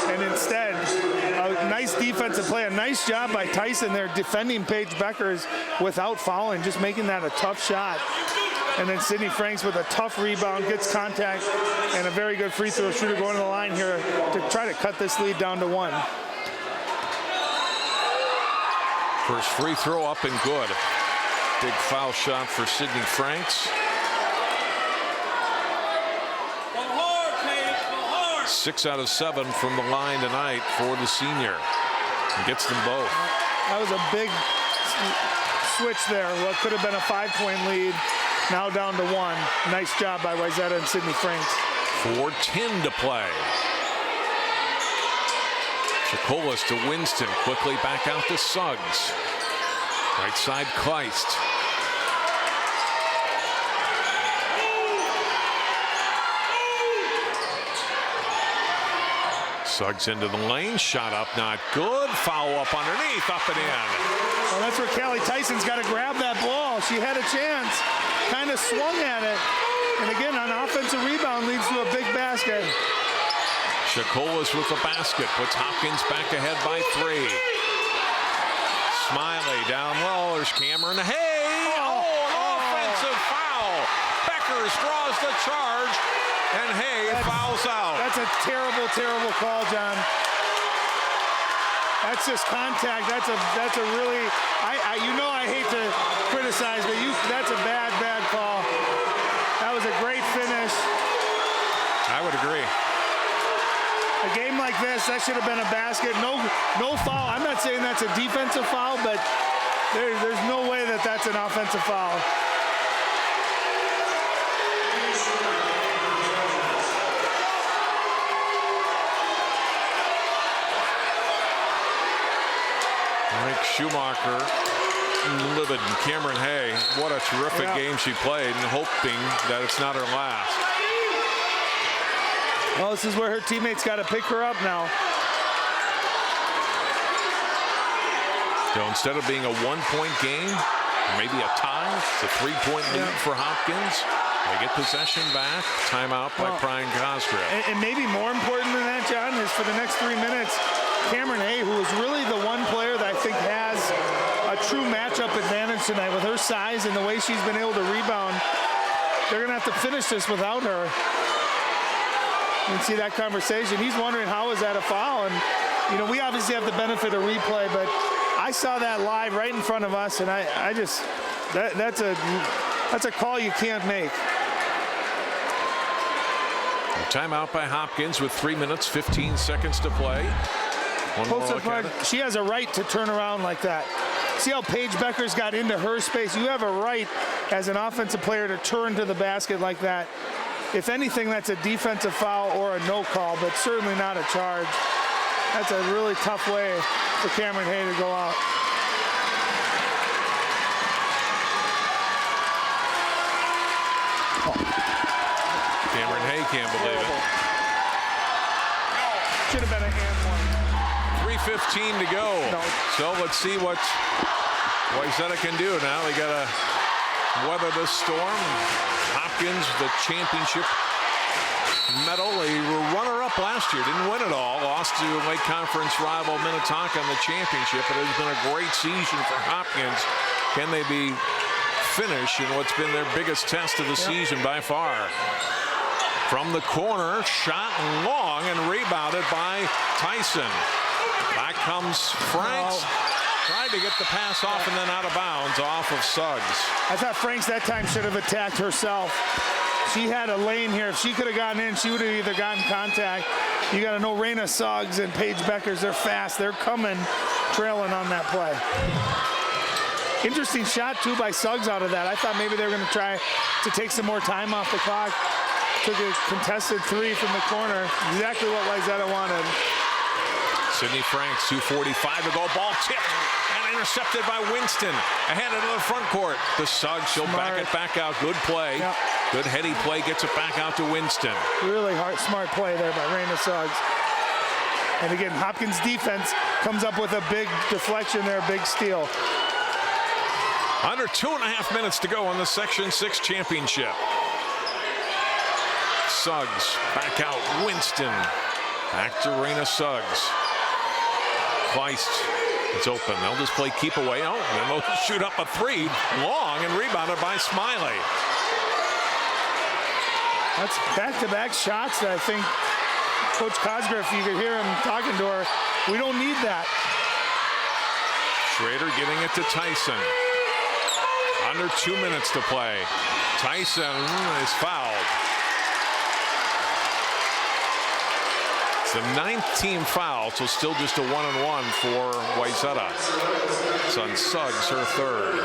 and instead, a nice defensive play. A nice job by Tyson there defending Paige Bueckers without fouling, just making that a tough shot. And then Sydney Franks with a tough rebound, gets contact, and a very good free throw shooter going to the line here to try to cut this lead down to 1. First free throw up and good. Big foul shot for Sydney Franks. 6 out of 7 from the line tonight for the senior. And gets them both. That was a big switch there. What could have been a 5-point lead, now down to 1. Nice job by Wayzata and Sydney Franks. 4:10 to play. Colas to Winston, quickly back out to Suggs. Right side Kleist. Suggs into the lane, shot up, not good. Foul up underneath, up and in. Well, that's where Callie Tyson's got to grab that ball. She had a chance, kind of swung at it. And again, an offensive rebound leads to a big basket. Shakolas with the basket, puts Hopkins back ahead by 3. Smiley down low, there's Cameron Hay. Oh, an offensive foul. Bueckers draws the charge, and Hay fouls out. That's a terrible, terrible call, John. That's just contact. That's a really, I hate to criticize, but that's a bad call. That was a great finish. I would agree. A game like this, that should have been a basket. No foul. I'm not saying that's a defensive foul, but there's no way that that's an offensive foul. Mike Schumacher, livid. Cameron Hay, what a terrific game she played, and hoping that it's not her last. Well, this is where her teammates got to pick her up now. So instead of being a 1-point game, maybe a tie, it's a 3-point lead for Hopkins. They get possession back. Timeout by Brian Cosgrove. And maybe more important than that, John, is for the next 3 minutes, Cameron Hay, who is really the one player that I think has a true matchup advantage tonight with her size and the way she's been able to rebound. They're going to have to finish this without her. You can see that conversation. He's wondering, how is that a foul? And, you know, we obviously have the benefit of replay, but I saw that live right in front of us, and I just, that's a call you can't make. Timeout by Hopkins with 3 minutes, 15 seconds to play. She has a right to turn around like that. See how Paige Bueckers got into her space? You have a right as an offensive player to turn to the basket like that. If anything, that's a defensive foul or a no call, but certainly not a charge. That's a really tough way for Cameron Hay to go out. Cameron Hay can't believe it. Should have been a hand one. 3:15 to go. So let's see what Wayzata can do now. They got to weather this storm. Hopkins, the championship medal. They were runner-up last year. Didn't win it all. Lost to Lake Conference rival Minnetonka in the championship. It has been a great season for Hopkins. Can they be finished in what's been their biggest test of the season by far? From the corner, shot long and rebounded by Tyson. Back comes Franks. Tried to get the pass off and then out of bounds off of Suggs. I thought Franks that time should have attacked herself. She had a lane here. If she could have gotten in, she would have either gotten contact. You got to know Raina Suggs and Paige Bueckers, they're fast. They're coming, trailing on that play. Interesting shot, too, by Suggs out of that. I thought maybe they were going to try to take some more time off the clock. Took a contested 3 from the corner. Exactly what Wayzata wanted. Sydney Franks, 2:45 to go. Ball tipped and intercepted by Winston. Ahead into the front court. The Suggs, she'll back it back out. Good play. Yep. Good heady play. Gets it back out to Winston. Really smart play there by Raina Suggs. And again, Hopkins' defense comes up with a big deflection there, a big steal. Under 2.5 minutes to go on the Section 6 championship. Suggs back out. Winston. Back to Raina Suggs. Kleist, it's open. They'll just play keep away. Oh, and they'll shoot up a 3. Long and rebounded by Smiley. That's back-to-back shots that I think Coach Cosgrove, you could hear him talking to her. We don't need that. Schrader giving it to Tyson. Under 2 minutes to play. Tyson is fouled. The 9th team foul, so still just a 1-and-1 for Wayzata. It's on Suggs, her 3rd.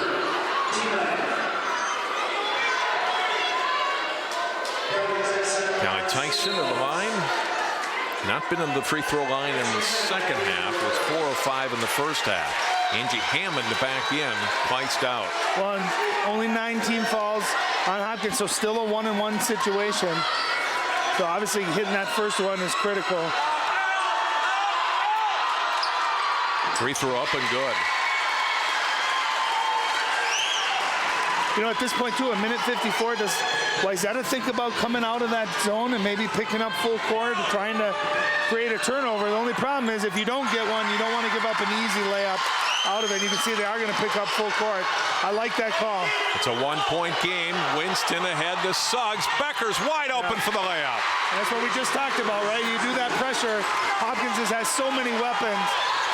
Now Tyson in the line. Not been in the free throw line in the second half. Was 4 of 5 in the first half. Angie Hammond back in, Kleist out. Well, only 9 team fouls on Hopkins, so still a 1-and-1 situation. So obviously hitting that first one is critical. 2 minutes to go. Hopkins 1 of 3 from the line. 9 team fouls on Hopkins, so still a 1-and-1 situation. So obviously hitting that first one is critical. 2 minutes to go. Hopkins 1 of 3 from the line. 9 team fouls on Hopkins, so still a 1-and-1 situation. Free throw up and good. You know, at this point, too, a minute 54, does Wayzata think about coming out of that zone and maybe picking up full court, trying to create a turnover? The only problem is if you don't get one, you don't want to give up an easy layup out of it. You can see they are going to pick up full court. I like that call. It's a one-point game. Winston ahead to Suggs. Bueckers wide open for the layup. And that's what we just talked about, right? You do that pressure. Hopkins has so many weapons.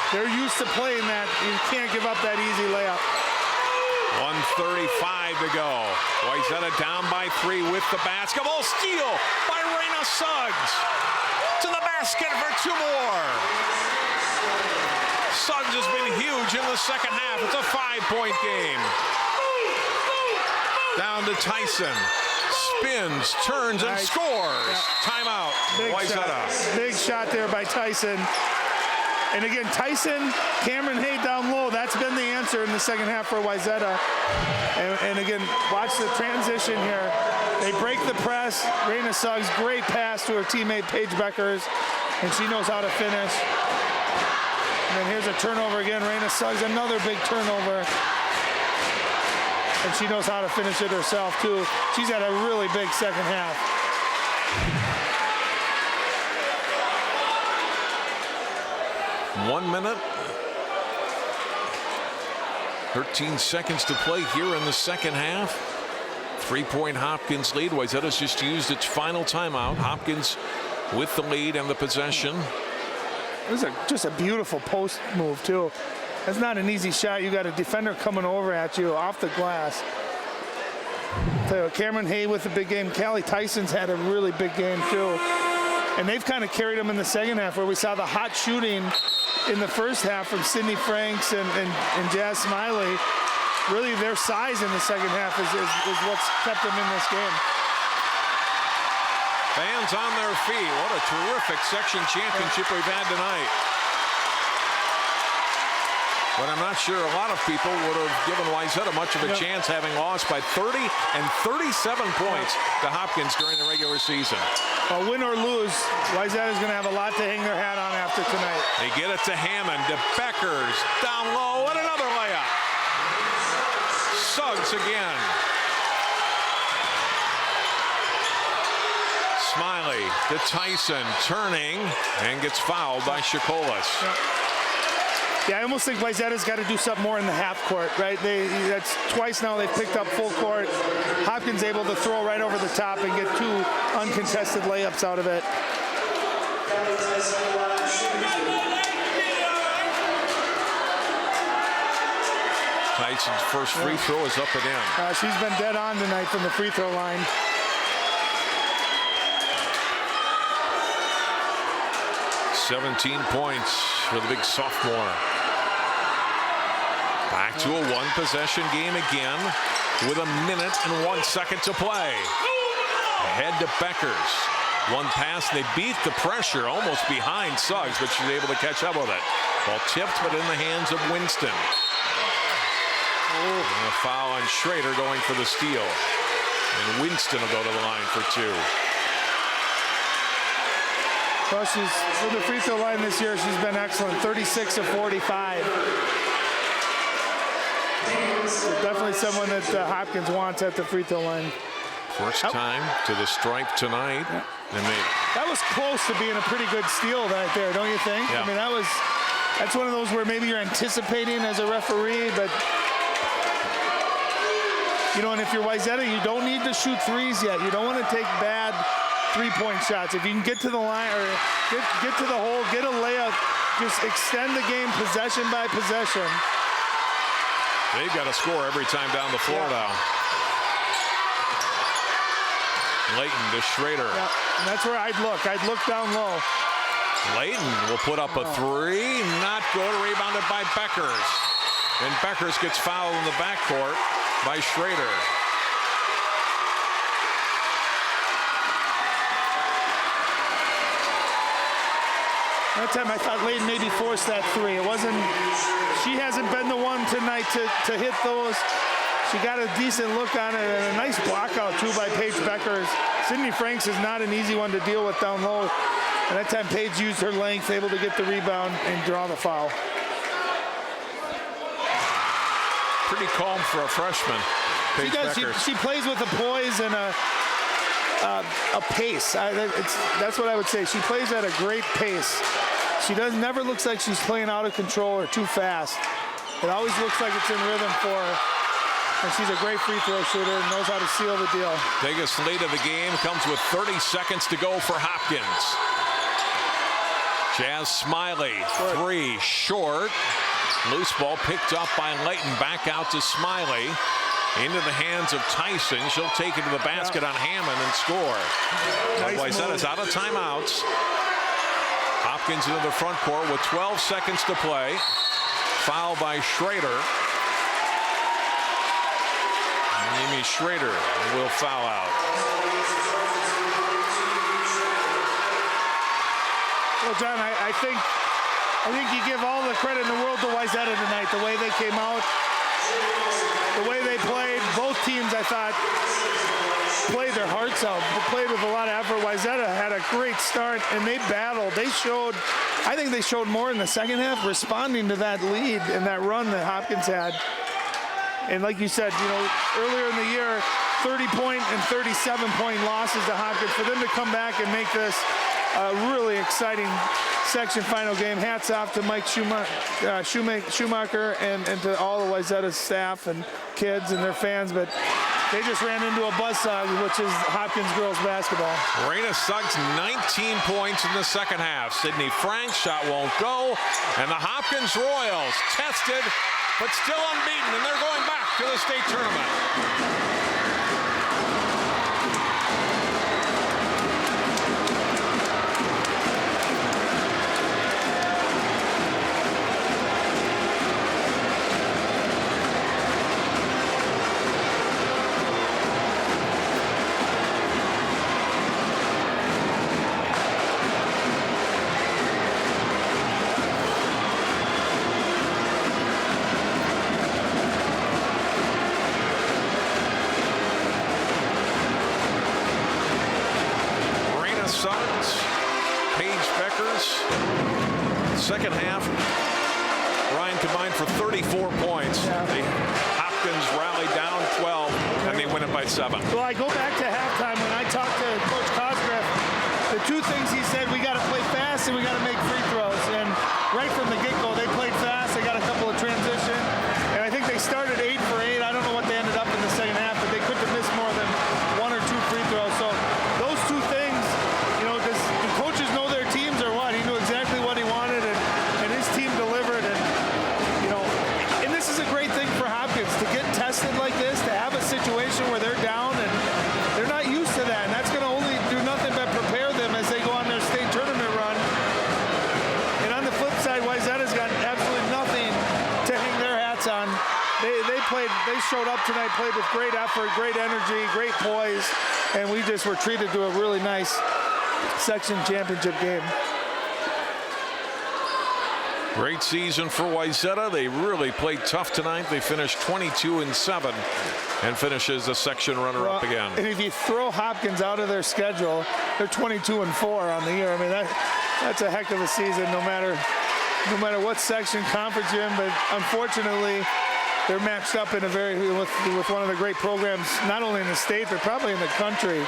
They're used to playing that. You can't give up that easy layup. 1:35 to go. Wayzata down by 3 with the basketball. Steal by Raina Suggs. To the basket for 2 more. Suggs has been huge in the second half. It's a 5-point game. Down to Tyson. Spins, turns, and scores. Yeah. Timeout. Big shot there by Tyson. And again, Tyson, Cameron Hay down low. That's been the answer in the second half for Wayzata. And again, watch the transition here. They break the press. Raina Suggs, great pass to her teammate Paige Bueckers, and she knows how to finish. And then here's a turnover again. Raina Suggs, another big turnover. And she knows how to finish it herself, too. She's had a really big second half. 1 minute, 13 seconds to play here in the second half. 3-point Hopkins lead. Wayzata's just used its final timeout. Hopkins with the lead and the possession. This is just a beautiful post move, too. That's not an easy shot. You got a defender coming over at you off the glass. So Cameron Hay with a big game. Callie Tyson's had a really big game, too. And they've kind of carried them in the second half, where we saw the hot shooting in the first half from Sydney Franks and Jazz Smiley. Really, their size in the second half is what's kept them in this game. Fans on their feet. What a terrific section championship we've had tonight. But I'm not sure a lot of people would have given Wayzata much of a chance, having lost by 30 and 37 points to Hopkins during the regular season. Well, win or lose, Wayzata's going to have a lot to hang their hat on after tonight. They get it to Hammond, to Bueckers, down low, and another layup. Suggs again. Smiley to Tyson, turning, and gets fouled by Shakolis. Yeah, I almost think Wayzata's got to do something more in the half court, right? That's twice now they've picked up full court. Hopkins able to throw right over the top and get 2 uncontested layups out of it. Tyson's first free throw is up and in. She's been dead on tonight from the free throw line. $17 points for the big sophomore. Back to a 1-possession game again with 1 minute and 1 second to play. Ahead to Bueckers. 1 pass, they beat the pressure, almost behind Suggs, but she's able to catch up with it. Ball tipped, but in the hands of Winston. And a foul on Schrader going for the steal. And Winston will go to the line for 2. Well, she's for the free throw line this year. She's been excellent. 36 of 45. Definitely someone that Hopkins wants at the free throw line. First time to the stripe tonight. Yeah. And that was close to being a pretty good steal right there, don't you think? Yeah. I mean, that's one of those where maybe you're anticipating as a referee, but you know, and if you're Wayzata, you don't need to shoot threes yet. You don't want to take bad 3-point shots. If you can get to the line or get to the hole, get a layup, just extend the game possession by possession. They've got to score every time down the floor now. Layton to Schrader. Yeah, and that's where I'd look. I'd look down low. Layton will put up a 3. Not good. Rebounded by Bueckers. And Bueckers gets fouled in the backcourt by Schrader. That time I thought Layton maybe forced that 3. It wasn't. She hasn't been the one tonight to hit those. She got a decent look on it and a nice block out too by Paige Bueckers. Sydney Franks is not an easy one to deal with down low. And that time Paige used her length, able to get the rebound and draw the foul. Pretty calm for a freshman. She does. She plays with a poise and a pace. That's what I would say. She plays at a great pace. She never looks like she's playing out of control or too fast. It always looks like it's in rhythm for her. And she's a great free throw shooter and knows how to seal the deal. Biggest lead of the game comes with 30 seconds to go for Hopkins. Jazz Smiley, three short. Loose ball picked up by Layton, back out to Smiley. Into the hands of Tyson. She'll take it to the basket on Hammond and score. Wayzata's out of timeouts. Hopkins into the front court with 12 seconds to play. Foul by Schrader. Amy Schrader will foul out. Well, John, I think you give all the credit in the world to Wayzata tonight. The way they came out, the way they played. Both teams, I thought, played their hearts out. Played with a lot of effort. Wayzata had a great start, and they battled. I think they showed more in the second half, responding to that lead and that run that Hopkins had. And like you said, earlier in the year, 30-point and 37-point losses to Hopkins. For them to come back and make this a really exciting section final game. Hats off to Mike Schumacher and to all the Wayzata staff and kids and their fans. But they just ran into a buzzsaw, which is Hopkins girls basketball. Raina Suggs, 19 points in the second half. Sydney Frank's shot won't go. And the Hopkins Royals tested, but still unbeaten, and they're going back to the state tournament. Paige Bueckers. Second half, Ryan combined for 34 points. The Hopkins rallied down 12, and they win it by 7. Well, I go back to halftime when I talked to Coach Cosgrove. The two things he said, we got to play fast and we got to make free throws. And right from the get-go, they played fast. They got a couple of transition. And I think they started 8 for 8. I don't know what they ended up in the second half, but they couldn't have missed more than 1 or 2 free throws. So those two things, does the coaches know their teams or what? He knew exactly what he wanted, and his team delivered. And, and this is a great thing for Hopkins to get tested like this, to have a situation where they're down and they're not used to that. And that's going to only do nothing but prepare them as they go on their state tournament run. And on the flip side, Wayzata's got absolutely nothing to hang their hats on. They showed up tonight, played with great effort, great energy, great poise, and we just were treated to a really nice section championship game. Great season for Wayzata. They really played tough tonight. They finished 22-7 and finishes the section runner-up again. And if you throw Hopkins out of their schedule, they're 22-4 on the year. I mean, that's a heck of a season, no matter what section, conference you're in. But unfortunately, they're matched up in with one of the great programs, not only in the state, but probably in the country,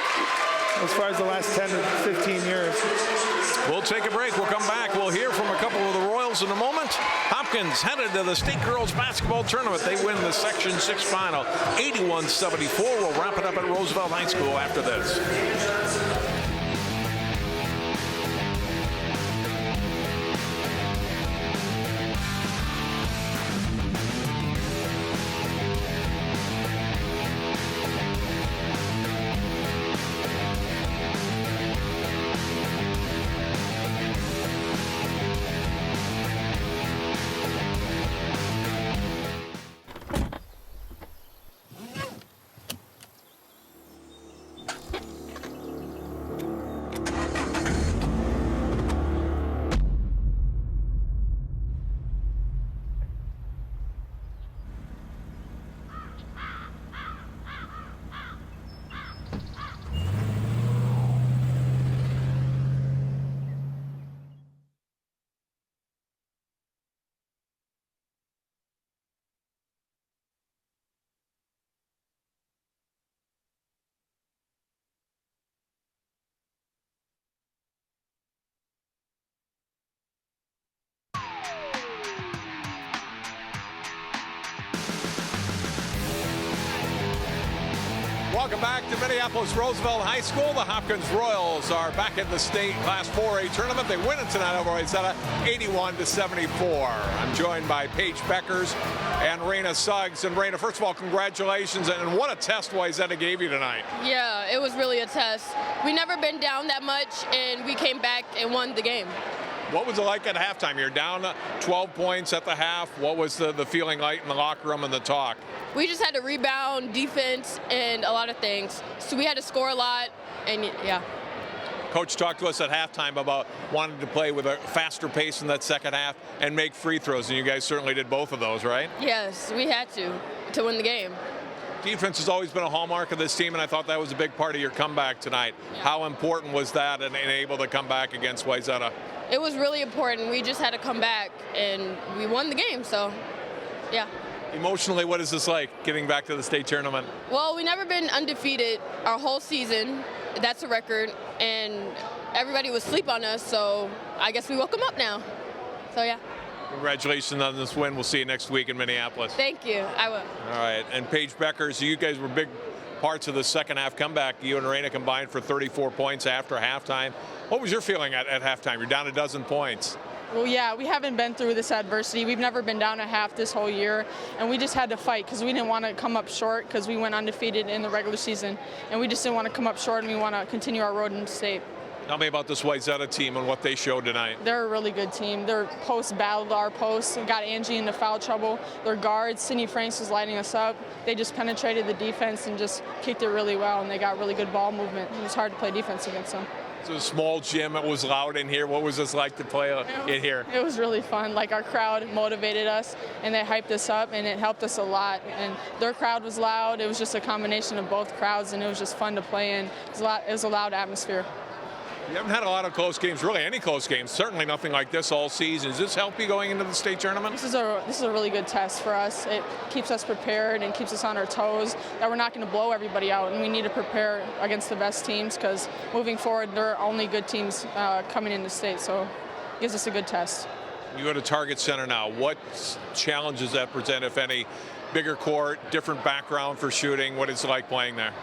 as far as the last 10 to 15 years. We'll take a break. We'll come back. We'll hear from a couple of the Royals in a moment. Hopkins headed to the state girls basketball tournament. They win the Section 6 final, 81-74. We'll wrap it up at Roosevelt High School after this. Welcome back to Minneapolis Roosevelt High School. The Hopkins Royals are back in the state Class 4A tournament. They win it tonight over Wayzata, 81-74. I'm joined by Paige Bueckers and Raina Suggs. And Raina, first of all, congratulations. And what a test Wayzata gave you tonight. Yeah, it was really a test. We never been down that much, and we came back and won the game. What was it like at halftime? You're down 12 points at the half. What was the feeling like in the locker room and the talk? We just had to rebound, defense, and a lot of things. So we had to score a lot, and yeah. Coach talked to us at halftime about wanting to play with a faster pace in that second half and make free throws, and you guys certainly did both of those, right? Yes, we had to win the game. Defense has always been a hallmark of this team, and I thought that was a big part of your comeback tonight. Yeah. How important was that and able to come back against Wayzata? It was really important. We just had to come back, and we won the game, so yeah. Emotionally, what is this like, getting back to the state tournament? Well, we've never been undefeated our whole season. That's a record, and everybody was asleep on us, so I guess we woke them up now. So yeah. Congratulations on this win. We'll see you next week in Minneapolis. Thank you. I will. All right. And Paige Bueckers, you guys were big parts of the second half comeback. You and Raina combined for 34 points after halftime. What was your feeling at halftime? You're down a dozen points. Well, yeah, we haven't been through this adversity. We've never been down a half this whole year, and we just had to fight because we didn't want to come up short because we went undefeated in the regular season, and we just didn't want to come up short, and we want to continue our road in state. Tell me about this Wayzata team and what they showed tonight. They're a really good team. Their post battled our posts. We got Angie into foul trouble. Their guards, Sydney Franks, was lighting us up. They just penetrated the defense and just kicked it really well, and they got really good ball movement. It was hard to play defense against them. It's a small gym. It was loud in here. What was this like to play in here? It was really fun. Like, our crowd motivated us, and they hyped us up, and it helped us a lot. And their crowd was loud. It was just a combination of both crowds, and it was just fun to play in. It was a loud atmosphere. You haven't had a lot of close games, really any close games. Certainly nothing like this all season. Does this help you going into the state tournament? This is a really good test for us. It keeps us prepared and keeps us on our toes that we're not going to blow everybody out, and we need to prepare against the best teams because moving forward, there are only good teams coming into state, so it gives us a good test. You go to Target Center now. What challenges that present, if any? Bigger court, different background for shooting. What is it like playing there?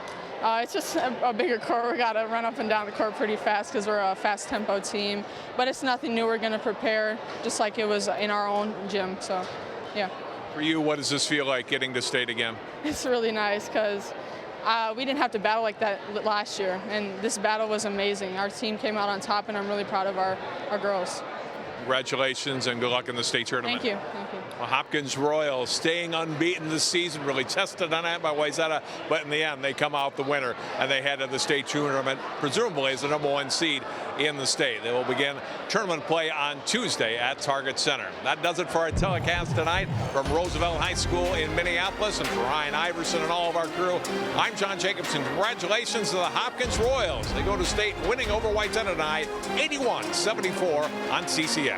It's just a bigger court. We got to run up and down the court pretty fast because we're a fast tempo team. But it's nothing new. We're going to prepare just like it was in our own gym. So, yeah. For you, what does this feel like getting to state again? It's really nice because we didn't have to battle like that last year. And this battle was amazing. Our team came out on top, and I'm really proud of our girls. Congratulations and good luck in the state tournament. Thank you. Thank you. Well, Hopkins Royals staying unbeaten this season, really tested on that by Wayzata, but in the end they come out the winner and they head to the state tournament, presumably as the #1 seed in the state. They will begin tournament play on Tuesday at Target Center. That does it for our telecast tonight from Roosevelt High School in Minneapolis. And for Ryan Iverson and all of our crew, I'm John Jacobson. Congratulations to the Hopkins Royals. They go to state winning over Wayzata tonight, 81-74 on CCX.